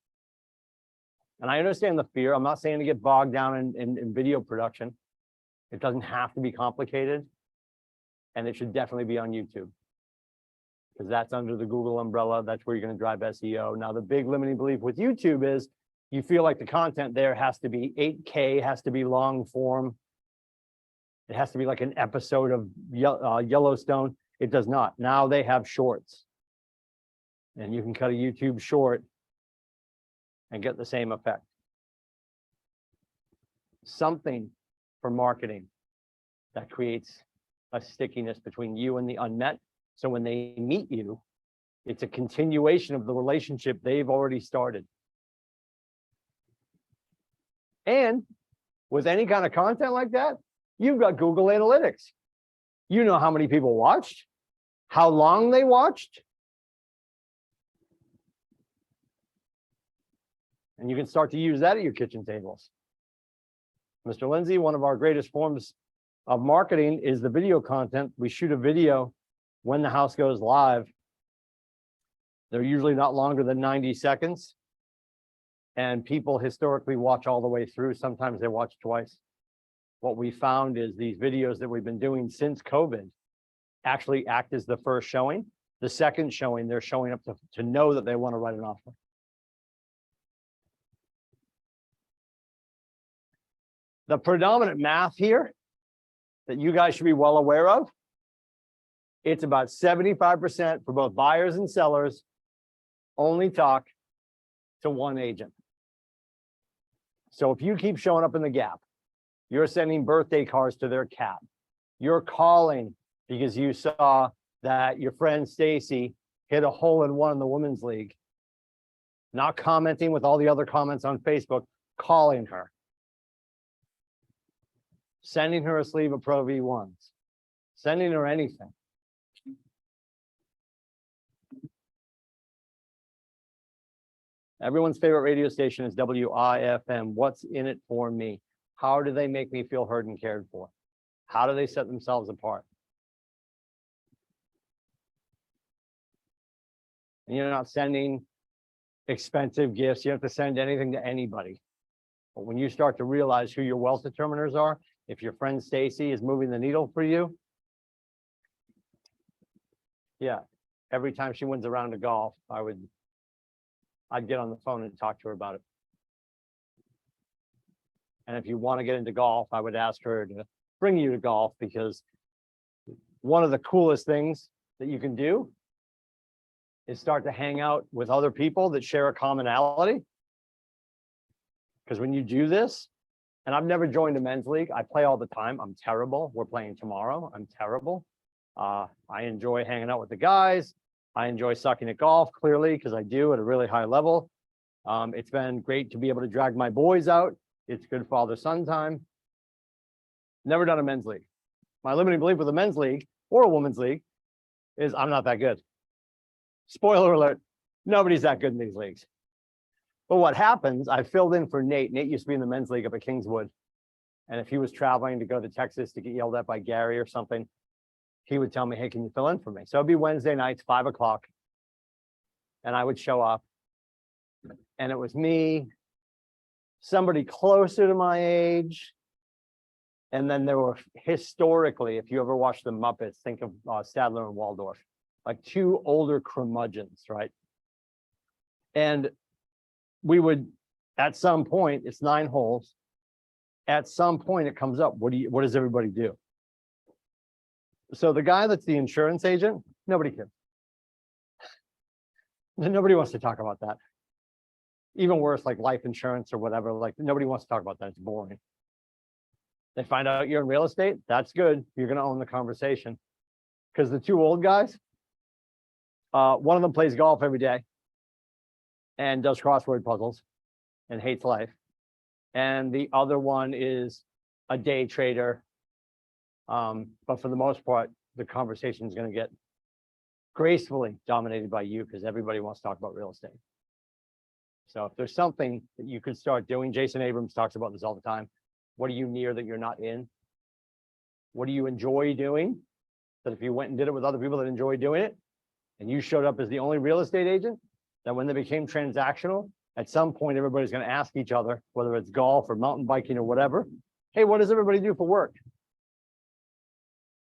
And I understand the fear. I'm not saying to get bogged down in video production. It doesn't have to be complicated. And it should definitely be on YouTube, because that's under the Google umbrella. That's where you're going to drive SEO. Now, the big limiting belief with YouTube is you feel like the content there has to be 8K, has to be long form. It has to be like an episode of Yellowstone. It does not. Now they have shorts. And you can cut a YouTube short and get the same effect. Something for marketing that creates a stickiness between you and the unmet. So when they meet you, it's a continuation of the relationship they've already started. And with any kind of content like that, you've got Google Analytics. You know how many people watched, how long they watched. And you can start to use that at your kitchen tables. Mr. Lindsay, one of our greatest forms of marketing is the video content. We shoot a video when the house goes live. They're usually not longer than 90 seconds. And people historically watch all the way through. Sometimes they watch twice. What we found is these videos that we've been doing since COVID actually act as the first showing. The second showing, they're showing up to know that they want to write an offer. The predominant math here that you guys should be well aware of, it's about 75% for both buyers and sellers only talk to one agent. So if you keep showing up in the gap, you're sending birthday cards to their cat, you're calling because you saw that your friend Stacy hit a hole-in-one in the women's league, not commenting with all the other comments on Facebook, calling her, sending her a sleeve of Pro V1s, sending her anything. Everyone's favorite radio station is WIFM. What's in it for me? How do they make me feel heard and cared for? How do they set themselves apart? And you're not sending expensive gifts. You don't have to send anything to anybody. But when you start to realize who your wealth determiners are, if your friend Stacy is moving the needle for you, yeah, every time she wins a round of golf, I'd get on the phone and talk to her about it. And if you want to get into golf, I would ask her to bring you to golf, because one of the coolest things that you can do is start to hang out with other people that share a commonality. Because when you do this, and I've never joined a men's league, I play all the time. I'm terrible. We're playing tomorrow. I'm terrible. I enjoy hanging out with the guys. I enjoy sucking at golf, clearly, because I do at a really high level. It's been great to be able to drag my boys out. It's good father-son time. Never done a men's league. My limiting belief with a men's league or a women's league is I'm not that good. Spoiler alert, nobody's that good in these leagues. But what happens, I filled in for Nate. Nate used to be in the men's league up at Kingswood. And if he was traveling to go to Texas to get yelled at by Gary or something, he would tell me, hey, can you fill in for me? So it'd be Wednesday nights, 5 o'clock. And I would show up. And it was me, somebody closer to my age. And then there were historically, if you ever watched the Muppets, think of Statler and Waldorf, like two older curmudgeons, right? And we would, at some point, it's 9 holes. At some point it comes up, what does everybody do? So the guy that's the insurance agent, nobody cares. Nobody wants to talk about that. Even worse, like life insurance or whatever, like nobody wants to talk about that. It's boring. They find out you're in real estate, that's good. You're going to own the conversation. Because the two old guys, one of them plays golf every day and does crossword puzzles and hates life. And the other one is a day trader. But for the most part, the conversation is going to get gracefully dominated by you, because everybody wants to talk about real estate. So if there's something that you could start doing, Jason Abrams talks about this all the time, What are you near that you're not in? What do you enjoy doing? That if you went and did it with other people that enjoy doing it, and you showed up as the only real estate agent, that when they became transactional, at some point, everybody's going to ask each other, whether it's golf or mountain biking or whatever, hey, what does everybody do for work?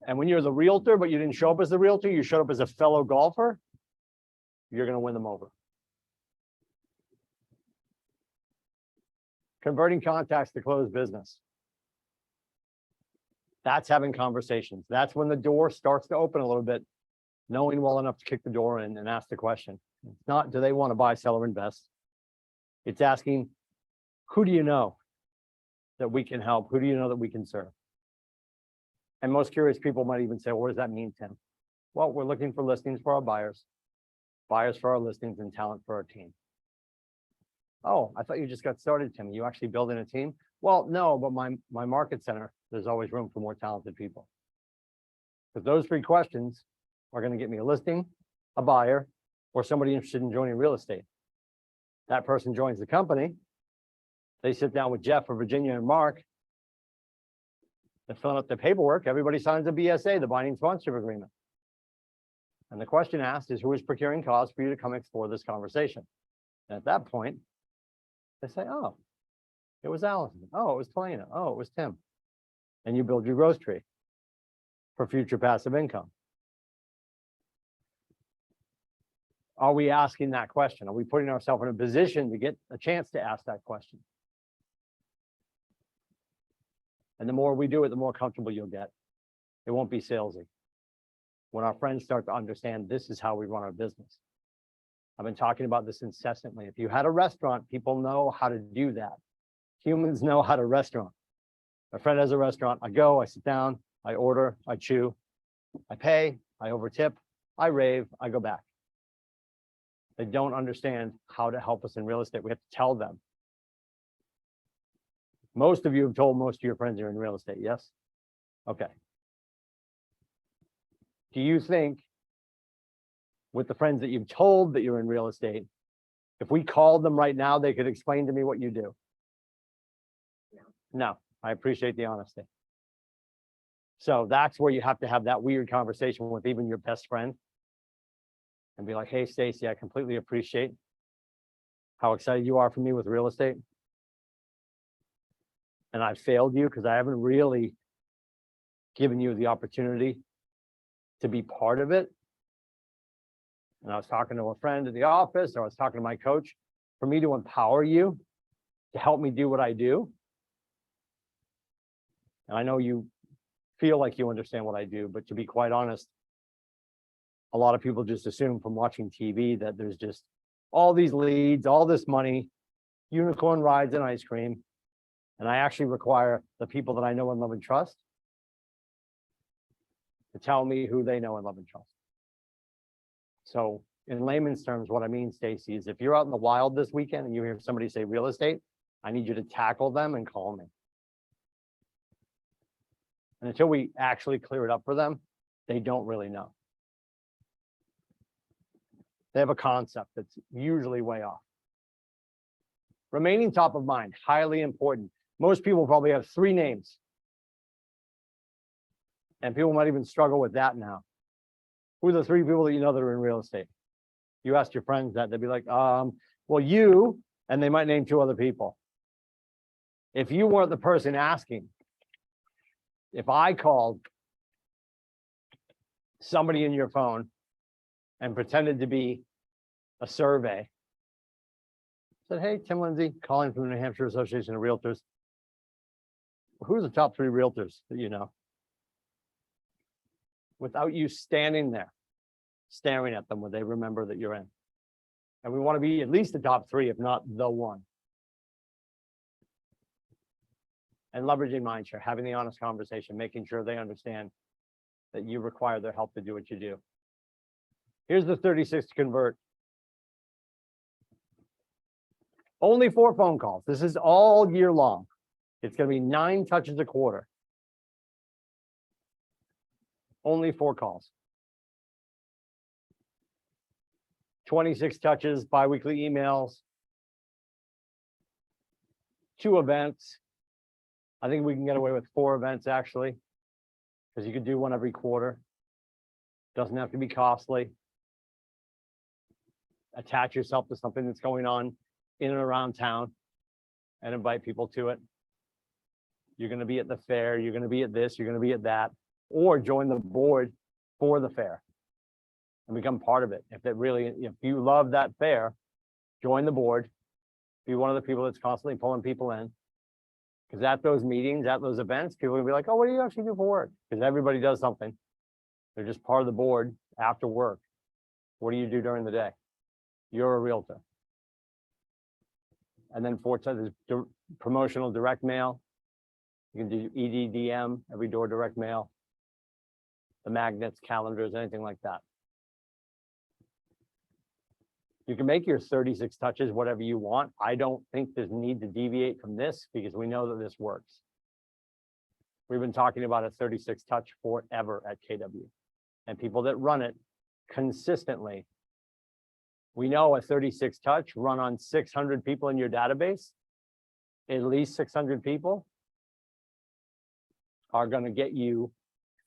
And when you're the realtor, but you didn't show up as the realtor, you showed up as a fellow golfer, you're going to win them over. Converting contacts to close business. That's having conversations. That's when the door starts to open a little bit, knowing well enough to kick the door in and ask the question. It's not, do they want to buy, sell, or invest? It's asking, who do you know that we can help? Who do you know that we can serve? And most curious people might even say, well, what does that mean, Tim? Well, we're looking for listings for our buyers for our listings, and talent for our team. Oh, I thought you just got started, Tim. You actually building a team? Well, no, but my market center, there's always room for more talented people. Because those three questions are going to get me a listing, a buyer, or somebody interested in joining real estate. That person joins the company. They sit down with Jeff or Virginia and Mark. They're filling out the paperwork. Everybody signs a BSA, the binding sponsorship agreement. And the question asked is, who is procuring costs for you to come explore this conversation? And at that point, they say, oh, it was Allison. Oh, it was Talena. Oh, it was Tim. And you build your growth tree for future passive income. Are we asking that question? Are we putting ourselves in a position to get a chance to ask that question? And the more we do it, the more comfortable you'll get. It won't be salesy. When our friends start to understand this is how we run our business. I've been talking about this incessantly. If you had a restaurant, people know how to do that. Humans know how to restaurant. My friend has a restaurant. I go, I sit down, I order, I chew, I pay, I overtip, I rave, I go back. They don't understand how to help us in real estate. We have to tell them. Most of you have told most of your friends you're in real estate, yes? Okay. Do you think with the friends that you've told that you're in real estate, if we called them right now, they could explain to me what you do? No, I appreciate the honesty. So that's where you have to have that weird conversation with even your best friend and be like, hey, Stacy, I completely appreciate how excited you are for me with real estate. And I failed you because I haven't really given you the opportunity to be part of it. And I was talking to a friend at the office, or I was talking to my coach, for me to empower you to help me do what I do. And I know you feel like you understand what I do, but to be quite honest, a lot of people just assume from watching TV that there's just all these leads, all this money, unicorn rides and ice cream. And I actually require the people that I know and love and trust to tell me who they know and love and trust. So in layman's terms, what I mean, Stacy, is if you're out in the wild this weekend and you hear somebody say real estate, I need you to tackle them and call me. And until we actually clear it up for them, they don't really know. They have a concept that's usually way off. Remaining top of mind, highly important. Most people probably have 3 names. And people might even struggle with that now. Who are the 3 people that you know that are in real estate? You ask your friends that, they'd be like, well, you, and they might name 2 other people. If you weren't the person asking, if I called somebody in your phone and pretended to be a survey, said, hey, Tim Lindsay, calling from the New Hampshire Association of Realtors. Who's the top 3 realtors that you know? Without you standing there, staring at them, would they remember that you're in? And we want to be at least the top 3, if not the one. And leveraging mindshare, having the honest conversation, making sure they understand that you require their help to do what you do. Here's the 36 to convert. Only 4 phone calls. This is all year long. It's going to be 9 touches a quarter. Only 4 calls. 26 touches, biweekly emails, 2 events, I think we can get away with 4 events actually, because you could do one every quarter. Doesn't have to be costly. Attach yourself to something that's going on in and around town and invite people to it. You're going to be at the fair, you're going to be at this, you're going to be at that, or join the board for the fair and become part of it. If you love that fair, join the board, be one of the people that's constantly pulling people in. Because at those meetings, at those events, people will be like, oh, what do you actually do for work? Because everybody does something. They're just part of the board after work. What do you do during the day? You're a realtor. And then 4 times promotional direct mail. You can do EDDM, every door direct mail, the magnets, calendars, anything like that. You can make your 36 touches whatever you want. I don't think there's need to deviate from this because we know that this works. We've been talking about a 36 touch forever at KW, and people that run it consistently. We know a 36 touch run on 600 people in your database, at least 600 people are going to get you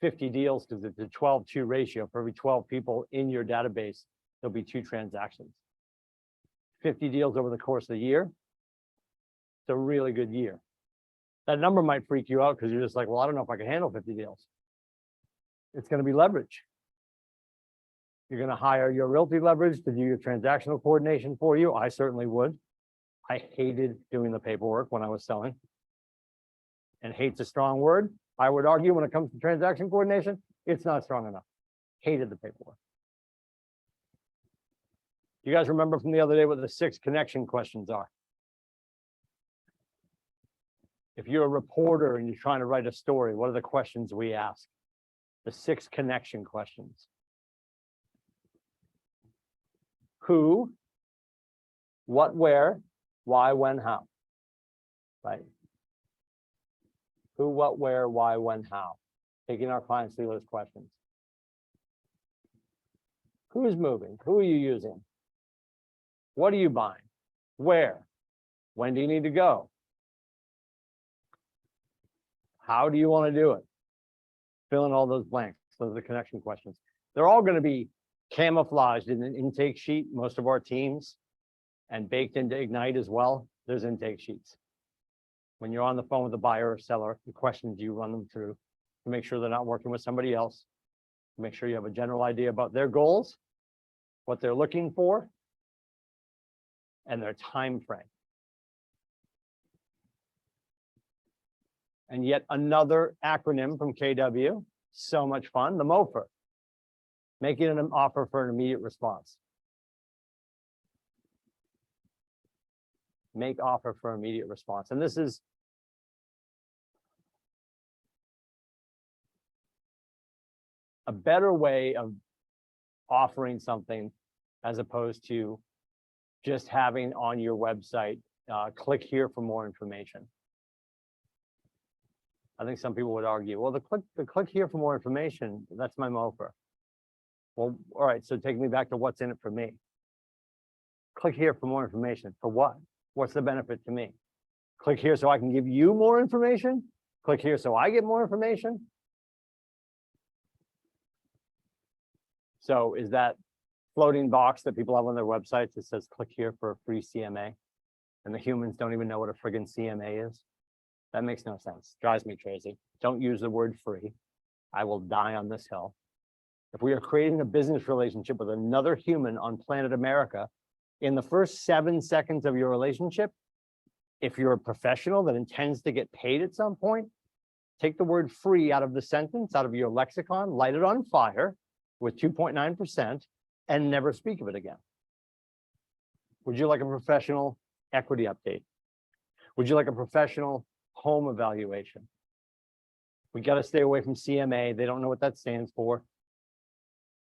50 deals because it's a 12-2 ratio. For every 12 people in your database, there'll be 2 transactions. 50 deals over the course of the year. It's a really good year. That number might freak you out because you're just like, well, I don't know if I can handle 50 deals. It's going to be leverage. You're going to hire your realty leverage to do your transactional coordination for you. I certainly would. I hated doing the paperwork when I was selling. And hate's a strong word. I would argue when it comes to transaction coordination, it's not strong enough. Hated the paperwork. You guys remember from the other day what the 6 connection questions are? If you're a reporter and you're trying to write a story, what are the questions we ask? The 6 connection questions. Who, what, where, why, when, how, right? Who, what, where, why, when, how. Taking our clients through those questions. Who's moving? Who are you using? What are you buying? Where? When do you need to go? How do you want to do it? Fill in all those blanks. Those are the connection questions. They're all going to be camouflaged in an intake sheet, most of our teams, and baked into Ignite as well. There's intake sheets. When you're on the phone with a buyer or seller, the questions you run them through to make sure they're not working with somebody else, to make sure you have a general idea about their goals, what they're looking for, and their time frame. And yet another acronym from KW, so much fun, the MOFR. Making an offer for an immediate response. Make offer for immediate response. And this is a better way of offering something as opposed to just having on your website, click here for more information. I think some people would argue, well, the click here for more information, that's my MOFR. Well, all right, so take me back to what's in it for me. Click here for more information. For what? What's the benefit to me? Click here so I can give you more information? Click here so I get more information? So is that floating box that people have on their websites that says click here for a free CMA, and the humans don't even know what a friggin' CMA is? That makes no sense. Drives me crazy. Don't use the word free. I will die on this hill. If we are creating a business relationship with another human on planet America, in the first 7 seconds of your relationship, if you're a professional that intends to get paid at some point, take the word free out of the sentence, out of your lexicon, light it on fire with 2.9%, and never speak of it again. Would you like a professional equity update? Would you like a professional home evaluation? We got to stay away from CMA. They don't know what that stands for.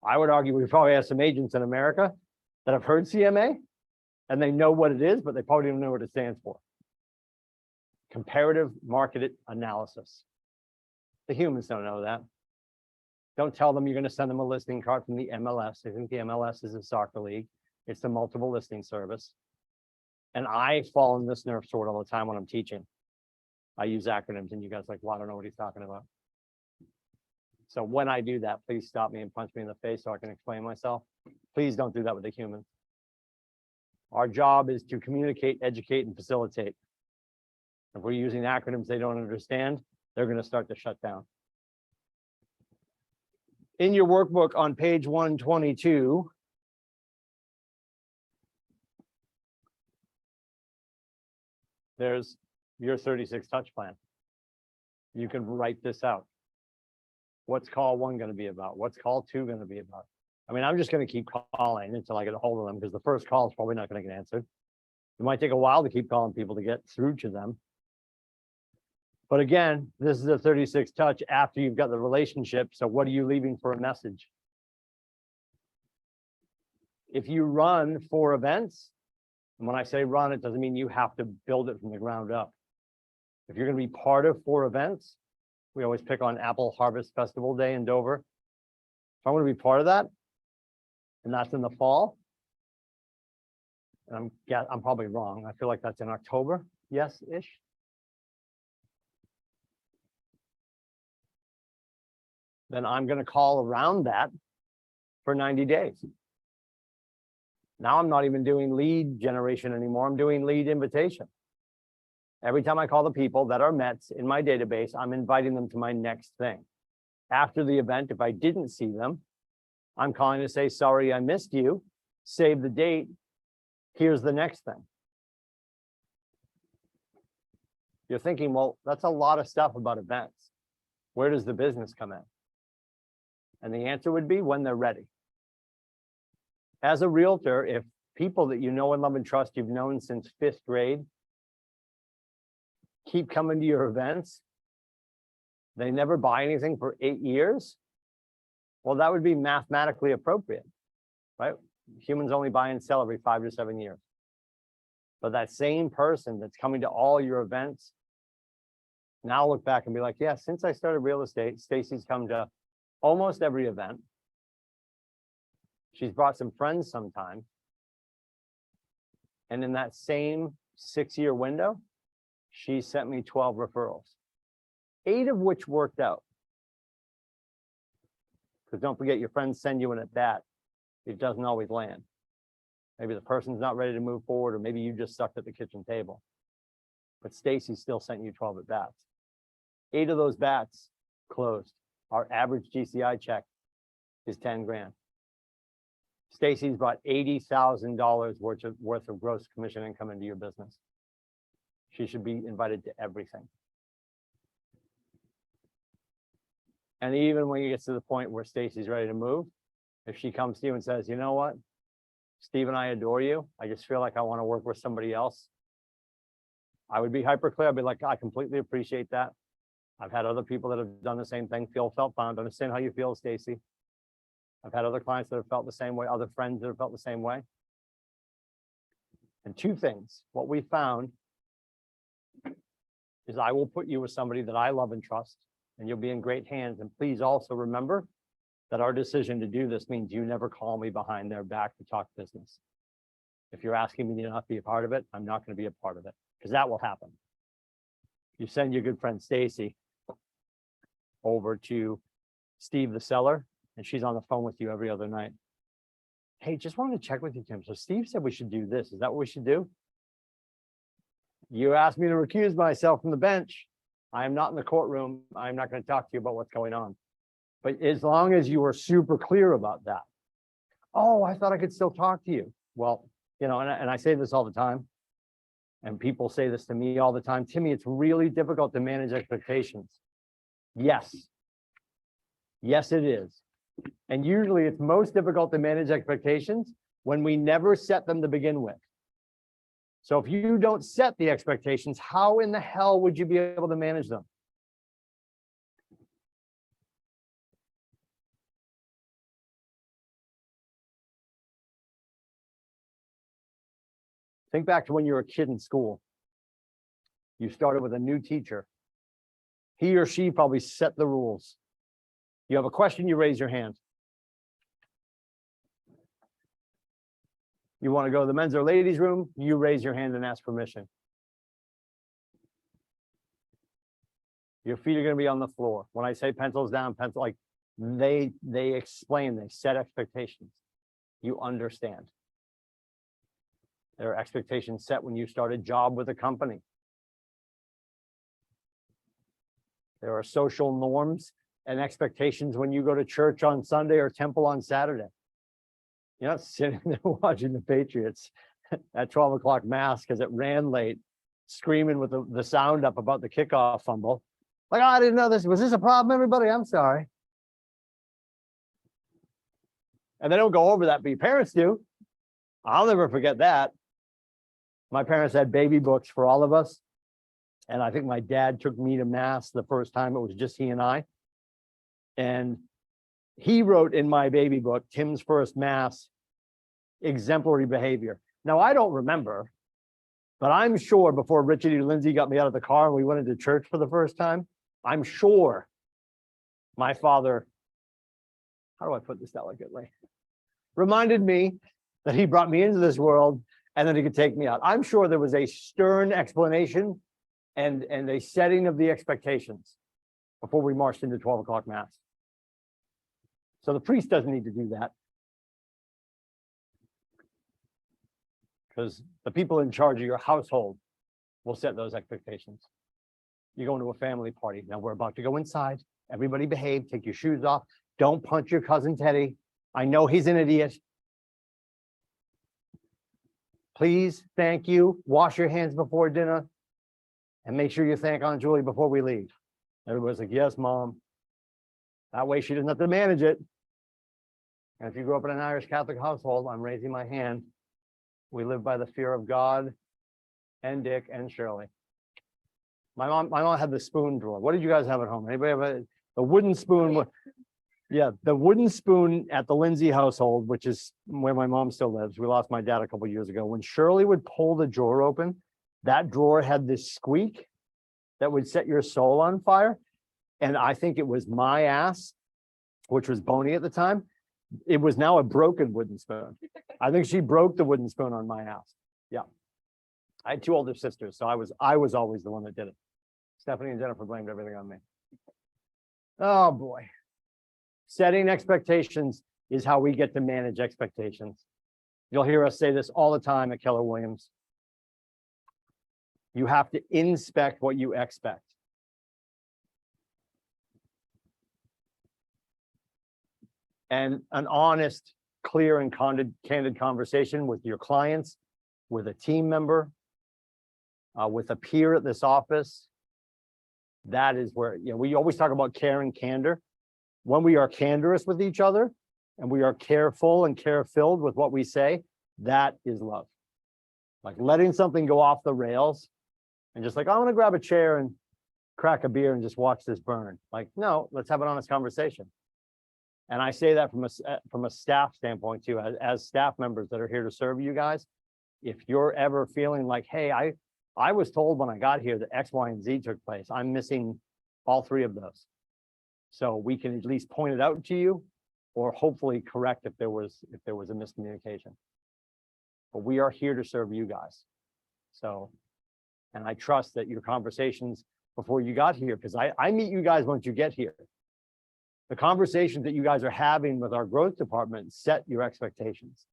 I would argue we probably have some agents in America that have heard CMA and they know what it is, but they probably don't know what it stands for. Comparative market analysis. The humans don't know that. Don't tell them you're going to send them a listing card from the MLS. They think the MLS is a soccer league. It's the multiple listing service. And I fall in this nerve sword all the time when I'm teaching. I use acronyms and you guys are like, well, I don't know what he's talking about. So when I do that, please stop me and punch me in the face so I can explain myself. Please don't do that with the humans. Our job is to communicate, educate, and facilitate. If we're using acronyms they don't understand, they're going to start to shut down. In your workbook on page 122, there's your 36 touch plan. You can write this out. What's call one going to be about? What's call two going to be about? I mean, I'm just going to keep calling until I get a hold of them because the first call is probably not going to get answered. It might take a while to keep calling people to get through to them. But again, this is a 36 touch after you've got the relationship. So what are you leaving for a message? If you run 4 events, and when I say run, it doesn't mean you have to build it from the ground up. If you're going to be part of 4 events, we always pick on Apple Harvest Festival Day in Dover. If I want to be part of that, and that's in the fall, and I'm probably wrong. I feel like that's in October, yes-ish. Then I'm going to call around that for 90 days. Now I'm not even doing lead generation anymore. I'm doing lead invitation. Every time I call the people that are Mets in my database, I'm inviting them to my next thing. After the event, if I didn't see them, I'm calling to say, sorry, I missed you. Save the date. Here's the next thing. You're thinking, well, that's a lot of stuff about events. Where does the business come in? And the answer would be when they're ready. As a realtor, if people that you know and love and trust you've known since 5th grade keep coming to your events, they never buy anything for 8 years, well, that would be mathematically appropriate, right? Humans only buy and sell every 5 to 7 years. But that same person that's coming to all your events, now look back and be like, yeah, since I started real estate, Stacy's come to almost every event. She's brought some friends sometimes. And in that same 6-year window, she sent me 12 referrals, 8 of which worked out. Because don't forget, your friends send you an at bat. It doesn't always land. Maybe the person's not ready to move forward, or maybe you just sucked at the kitchen table. But Stacy still sent you 12 at bats. 8 of those bats closed. Our average GCI check is 10 grand. Stacy's brought $80,000 worth of gross commission income into your business. She should be invited to everything. And even when you get to the point where Stacy's ready to move, if she comes to you and says, you know what, Steve and I adore you, I just feel like I want to work with somebody else, I would be hyper clear. I'd be like, I completely appreciate that. I've had other people that have done the same thing, felt found, understand how you feel, Stacy. I've had other clients that have felt the same way, other friends that have felt the same way. And 2 things. What we found is I will put you with somebody that I love and trust, and you'll be in great hands. And please also remember that our decision to do this means you never call me behind their back to talk business. If you're asking me to not be a part of it, I'm not going to be a part of it, because that will happen. You send your good friend Stacy over to Steve the seller, and she's on the phone with you every other night. Hey, just wanted to check with you, Tim. So Steve said we should do this. Is that what we should do? You asked me to recuse myself from the bench. I am not in the courtroom. I'm not going to talk to you about what's going on. But as long as you are super clear about that. Oh, I thought I could still talk to you. Well, you know, and I say this all the time, and people say this to me all the time. Timmy, it's really difficult to manage expectations. Yes. Yes, it is. And usually it's most difficult to manage expectations when we never set them to begin with. So if you don't set the expectations, how in the hell would you be able to manage them? Think back to when you were a kid in school. You started with a new teacher. He or she probably set the rules. You have a question, you raise your hand. You want to go to the men's or ladies' room, you raise your hand and ask permission. Your feet are gonna be on the floor. When I say pencils down, pencil, like, they explain, they set expectations. You understand. There are expectations set when you start a job with a company. There are social norms and expectations when you go to church on Sunday or temple on Saturday. You're not sitting there watching the Patriots at 12 o'clock mass because it ran late, screaming with the sound up about the kickoff fumble. Like, oh, I didn't know this. Was this a problem, everybody? I'm sorry. And they don't go over that, but your parents do. I'll never forget that. My parents had baby books for all of us. And I think my dad took me to mass the first time. It was just he and I. And he wrote in my baby book, Tim's first mass, exemplary behavior. Now, I don't remember, but I'm sure before Richard E. Lindsay got me out of the car and we went into church for the first time, I'm sure my father, how do I put this delicately, reminded me that he brought me into this world and that he could take me out. I'm sure there was a stern explanation and a setting of the expectations before we marched into 12 o'clock mass. So the priest doesn't need to do that. Because the people in charge of your household will set those expectations. You go into a family party. Now we're about to go inside. Everybody behave, take your shoes off. Don't punch your cousin Teddy. I know he's an idiot. Please, thank you. Wash your hands before dinner. And make sure you thank Aunt Julie before we leave. Everybody's like, yes, Mom. That way she doesn't have to manage it. And if you grew up in an Irish Catholic household, I'm raising my hand. We live by the fear of God and Dick and Shirley. My mom had the spoon drawer. What did you guys have at home? Anybody have a wooden spoon? Yeah, the wooden spoon at the Lindsay household, which is where my mom still lives. We lost my dad a couple years ago. When Shirley would pull the drawer open, that drawer had this squeak that would set your soul on fire. And I think it was my ass, which was bony at the time. It was now a broken wooden spoon. I think she broke the wooden spoon on my ass. Yeah. I had two older sisters, so I was always the one that did it. Stephanie and Jennifer blamed everything on me. Oh boy. Setting expectations is how we get to manage expectations. You'll hear us say this all the time at Keller Williams. You have to inspect what you expect. And an honest, clear, and candid conversation with your clients, with a team member, with a peer at this office. That is where, we always talk about care and candor. When we are candorous with each other and we are careful and care-filled with what we say, that is love. Like letting something go off the rails and just like, I'm gonna grab a chair and crack a beer and just watch this burn. Like, no, let's have an honest conversation. And I say that from a staff standpoint too, as staff members that are here to serve you guys. If you're ever feeling like, hey, I was told when I got here that X, Y, and Z took place, I'm missing all three of those. So we can at least point it out to you or hopefully correct if there was a miscommunication. But we are here to serve you guys. So, and I trust that your conversations before you got here, because I meet you guys once you get here. The conversations that you guys are having with our growth department set your expectations.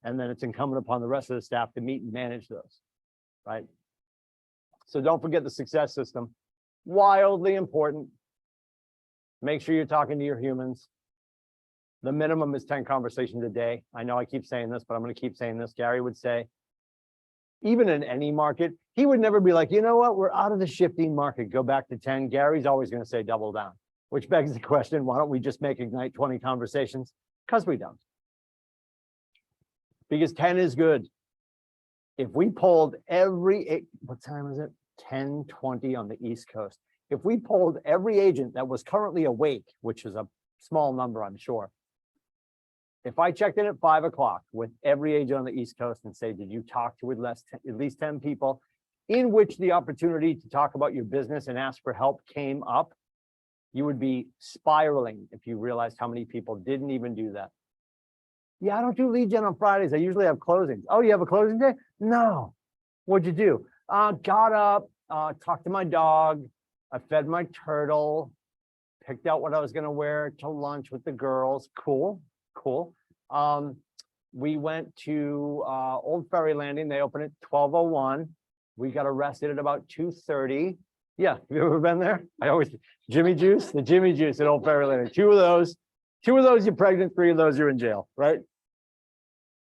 And then it's incumbent upon the rest of the staff to meet and manage those, right? So don't forget the success system, wildly important. Make sure you're talking to your humans. The minimum is 10 conversations a day. I know I keep saying this, but I'm going to keep saying this. Gary would say, even in any market, he would never be like, you know what, we're out of the shifting market, go back to 10. Gary's always going to say double down, which begs the question, why don't we just make Ignite 20 conversations? Because we don't. Because 10 is good. If we polled what time is it? 10:20 on the East Coast. If we polled every agent that was currently awake, which is a small number, I'm sure. If I checked in at 5 o'clock with every agent on the East Coast and say, did you talk to at least 10 people in which the opportunity to talk about your business and ask for help came up, you would be spiraling if you realized how many people didn't even do that. Yeah, I don't do lead gen on Fridays. I usually have closings. Oh, you have a closing day? No. What'd you do? Got up, talked to my dog. I fed my turtle, picked out what I was gonna wear to lunch with the girls. Cool, cool. We went to Old Ferry Landing. They open at 12:01. We got arrested at about 2:30. Yeah, have you ever been there? Jimmy Juice, the Jimmy Juice at Old Ferry Landing. Two of those you're pregnant, 3 of those you're in jail, right?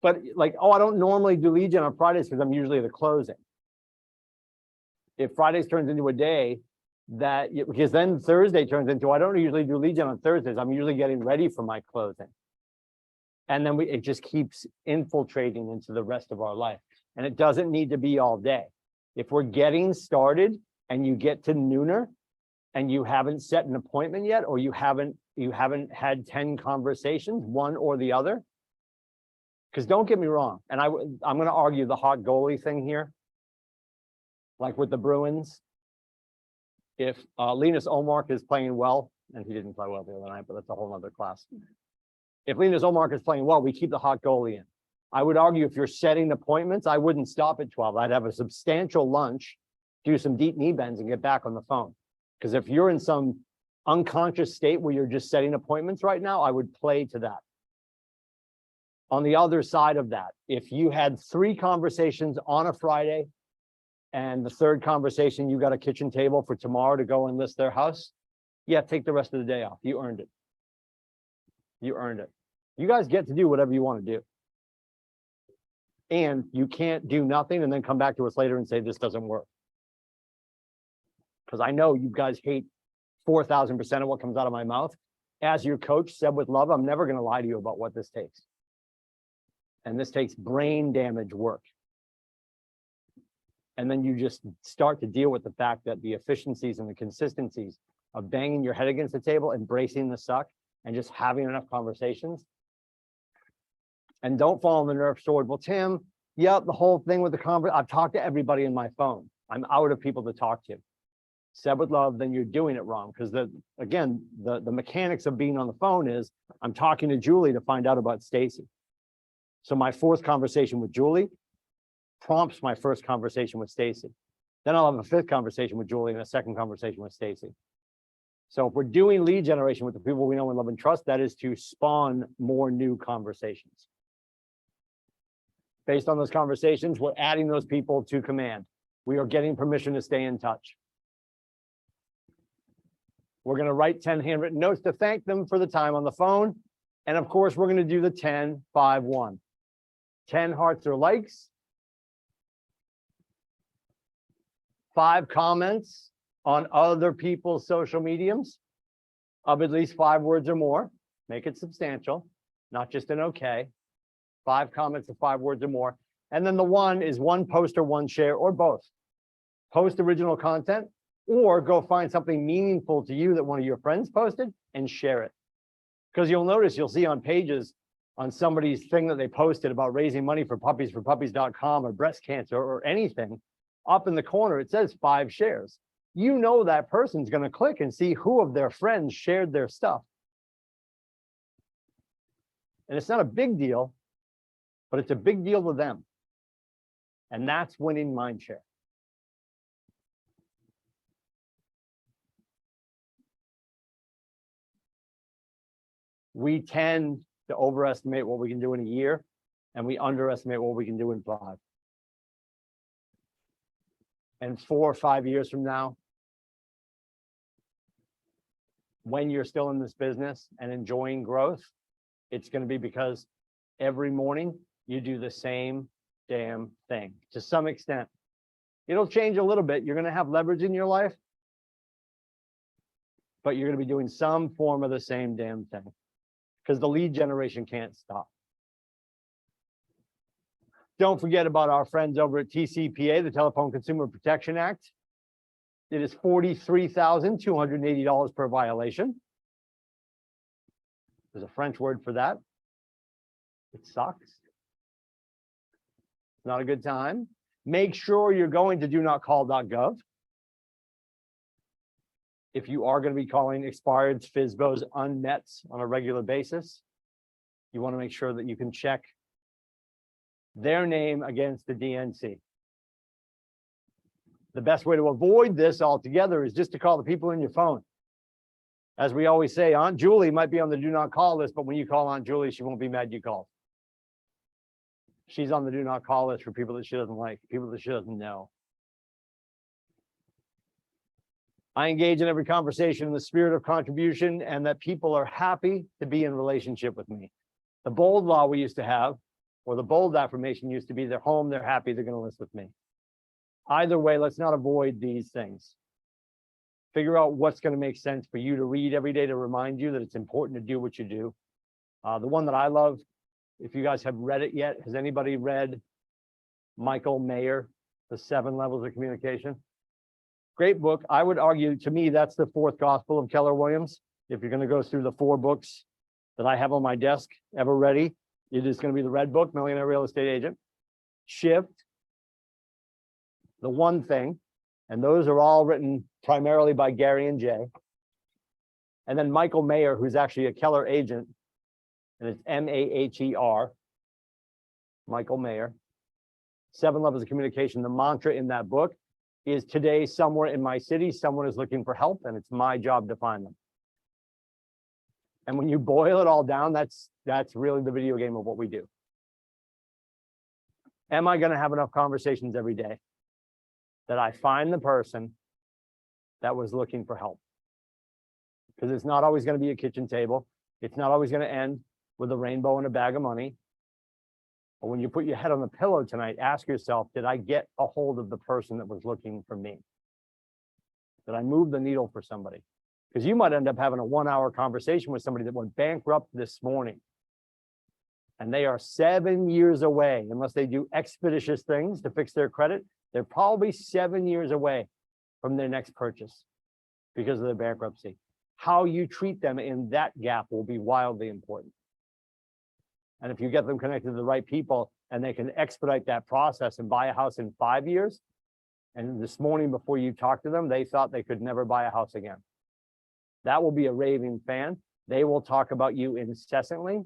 But like, oh, I don't normally do lead gen on Fridays because I'm usually at a closing. If Fridays turns into a day because then Thursday turns into, I don't usually do lead gen on Thursdays. I'm usually getting ready for my closing. And then it just keeps infiltrating into the rest of our life. And it doesn't need to be all day. If we're getting started and you get to nooner and you haven't set an appointment yet, or you haven't had 10 conversations, one or the other, because don't get me wrong, and I'm going to argue the hot goalie thing here, like with the Bruins. If Linus Ullmark is playing well, and he didn't play well the other night, but that's a whole other class. If Linus Ullmark is playing well, we keep the hot goalie in. I would argue if you're setting appointments, I wouldn't stop at 12. I'd have a substantial lunch, do some deep knee bends, and get back on the phone. Because if you're in some unconscious state where you're just setting appointments right now, I would play to that. On the other side of that, if you had 3 conversations on a Friday, and the third conversation, you got a kitchen table for tomorrow to go and list their house, yeah, take the rest of the day off. You earned it. You earned it. You guys get to do whatever you want to do. And you can't do nothing and then come back to us later and say this doesn't work. Because I know you guys hate 4,000% of what comes out of my mouth. As your coach said with love, I'm never going to lie to you about what this takes. And this takes brain damage work. And then you just start to deal with the fact that the efficiencies and the consistencies of banging your head against the table, embracing the suck, and just having enough conversations. And don't fall on the nerve sword. Well, Tim, yep, the whole thing with the conversation, I've talked to everybody in my phone. I'm out of people to talk to. Said with love, then you're doing it wrong. Because the mechanics of being on the phone is I'm talking to Julie to find out about Stacy. So my 4th conversation with Julie prompts my 1st conversation with Stacy. Then I'll have a 5th conversation with Julie and a 2nd conversation with Stacy. So if we're doing lead generation with the people we know and love and trust, that is to spawn more new conversations. Based on those conversations, we're adding those people to command. We are getting permission to stay in touch. We're going to write 10 handwritten notes to thank them for the time on the phone. And of course, we're going to do the 10, 5, 1. 10 hearts or likes. 5 comments on other people's social mediums of at least 5 words or more. Make it substantial, not just an okay. 5 comments of 5 words or more. And then the 1 is 1 post or 1 share or both. Post original content or go find something meaningful to you that one of your friends posted and share it. Because you'll notice, you'll see on pages on somebody's thing that they posted about raising money for puppies for puppies.com or breast cancer or anything, up in the corner, it says 5 shares. You know that person's going to click and see who of their friends shared their stuff. And it's not a big deal, but it's a big deal to them. And that's winning mind share. We tend to overestimate what we can do in a year, and we underestimate what we can do in 5. And 4 or 5 years from now, when you're still in this business and enjoying growth, it's going to be because every morning you do the same damn thing to some extent. It'll change a little bit. You're going to have leverage in your life, but you're going to be doing some form of the same damn thing because the lead generation can't stop. Don't forget about our friends over at TCPA, the Telephone Consumer Protection Act. It is $43,280 per violation. There's a French word for that. It sucks. It's not a good time. Make sure you're going to donotcall.gov. If you are going to be calling expireds, FSBOs, unmets on a regular basis, you want to make sure that you can check their name against the DNC. The best way to avoid this altogether is just to call the people in your phone. As we always say, Aunt Julie might be on the do not call list, but when you call Aunt Julie, she won't be mad you called. She's on the do not call list for people that she doesn't like, people that she doesn't know. I engage in every conversation in the spirit of contribution and that people are happy to be in relationship with me. The bold law we used to have, or the bold affirmation used to be, they're home, they're happy, they're going to list with me. Either way, let's not avoid these things. Figure out what's going to make sense for you to read every day to remind you that it's important to do what you do. The one that I love, if you guys have read it yet, has anybody read Michael Mayer, The 7 Levels of Communication? Great book. I would argue, to me, that's the fourth gospel of Keller Williams. If you're going to go through the 4 books that I have on my desk, ever ready, it is going to be the red book, Millionaire Real Estate Agent, Shift, The One Thing, and those are all written primarily by Gary and Jay. And then Michael Mayer, who's actually a Keller agent, and it's M-A-H-E-R, Michael Mayer. 7 Levels of Communication. The mantra in that book is, today somewhere in my city, someone is looking for help, and it's my job to find them. And when you boil it all down, that's really the video game of what we do. Am I going to have enough conversations every day that I find the person that was looking for help? Because it's not always going to be a kitchen table. It's not always going to end with a rainbow and a bag of money. But when you put your head on the pillow tonight, ask yourself, did I get a hold of the person that was looking for me? Did I move the needle for somebody? Because you might end up having a 1-hour conversation with somebody that went bankrupt this morning. And they are 7 years away, unless they do expeditious things to fix their credit. They're probably 7 years away from their next purchase because of their bankruptcy. How you treat them in that gap will be wildly important. And if you get them connected to the right people and they can expedite that process and buy a house in 5 years, and this morning before you talk to them, they thought they could never buy a house again. That will be a raving fan. They will talk about you incessantly.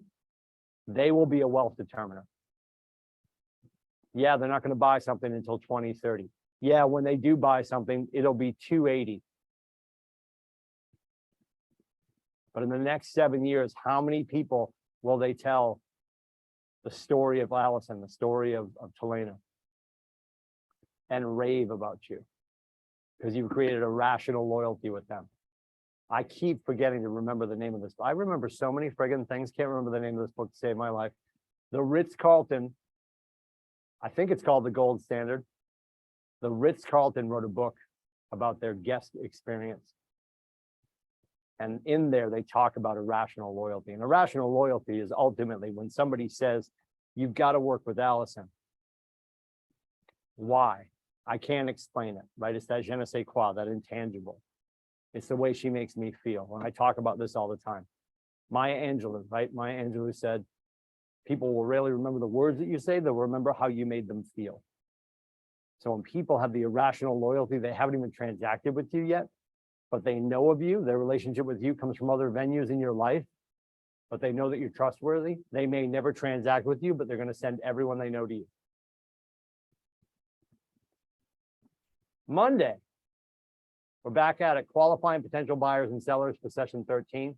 They will be a wealth determiner. Yeah, they're not going to buy something until 2030. Yeah, when they do buy something, it'll be 280. But in the next 7 years, how many people will they tell the story of Allison, the story of Talena, and rave about you? Because you've created a rational loyalty with them. I keep forgetting to remember the name of this. I remember so many friggin' things. Can't remember the name of this book to save my life. The Ritz-Carlton, I think it's called The Gold Standard. The Ritz-Carlton wrote a book about their guest experience. And in there, they talk about irrational loyalty. And irrational loyalty is ultimately when somebody says, you've got to work with Allison. Why? I can't explain it, right? It's that je ne sais quoi, that intangible. It's the way she makes me feel. When I talk about this all the time. Maya Angelou, right? Maya Angelou said, people will rarely remember the words that you say, they'll remember how you made them feel. So when people have the irrational loyalty, they haven't even transacted with you yet, but they know of you, their relationship with you comes from other venues in your life, but they know that you're trustworthy. They may never transact with you, but they're going to send everyone they know to you. Monday, we're back at it, qualifying potential buyers and sellers for session 13.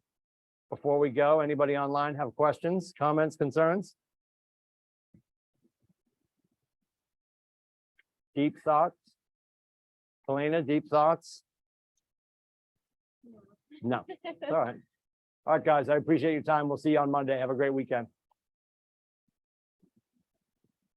Before we go, anybody online have questions, comments, concerns? Deep thoughts? Talena, deep thoughts? No. All right. All right, guys, I appreciate your time. We'll see you on Monday. Have a great weekend.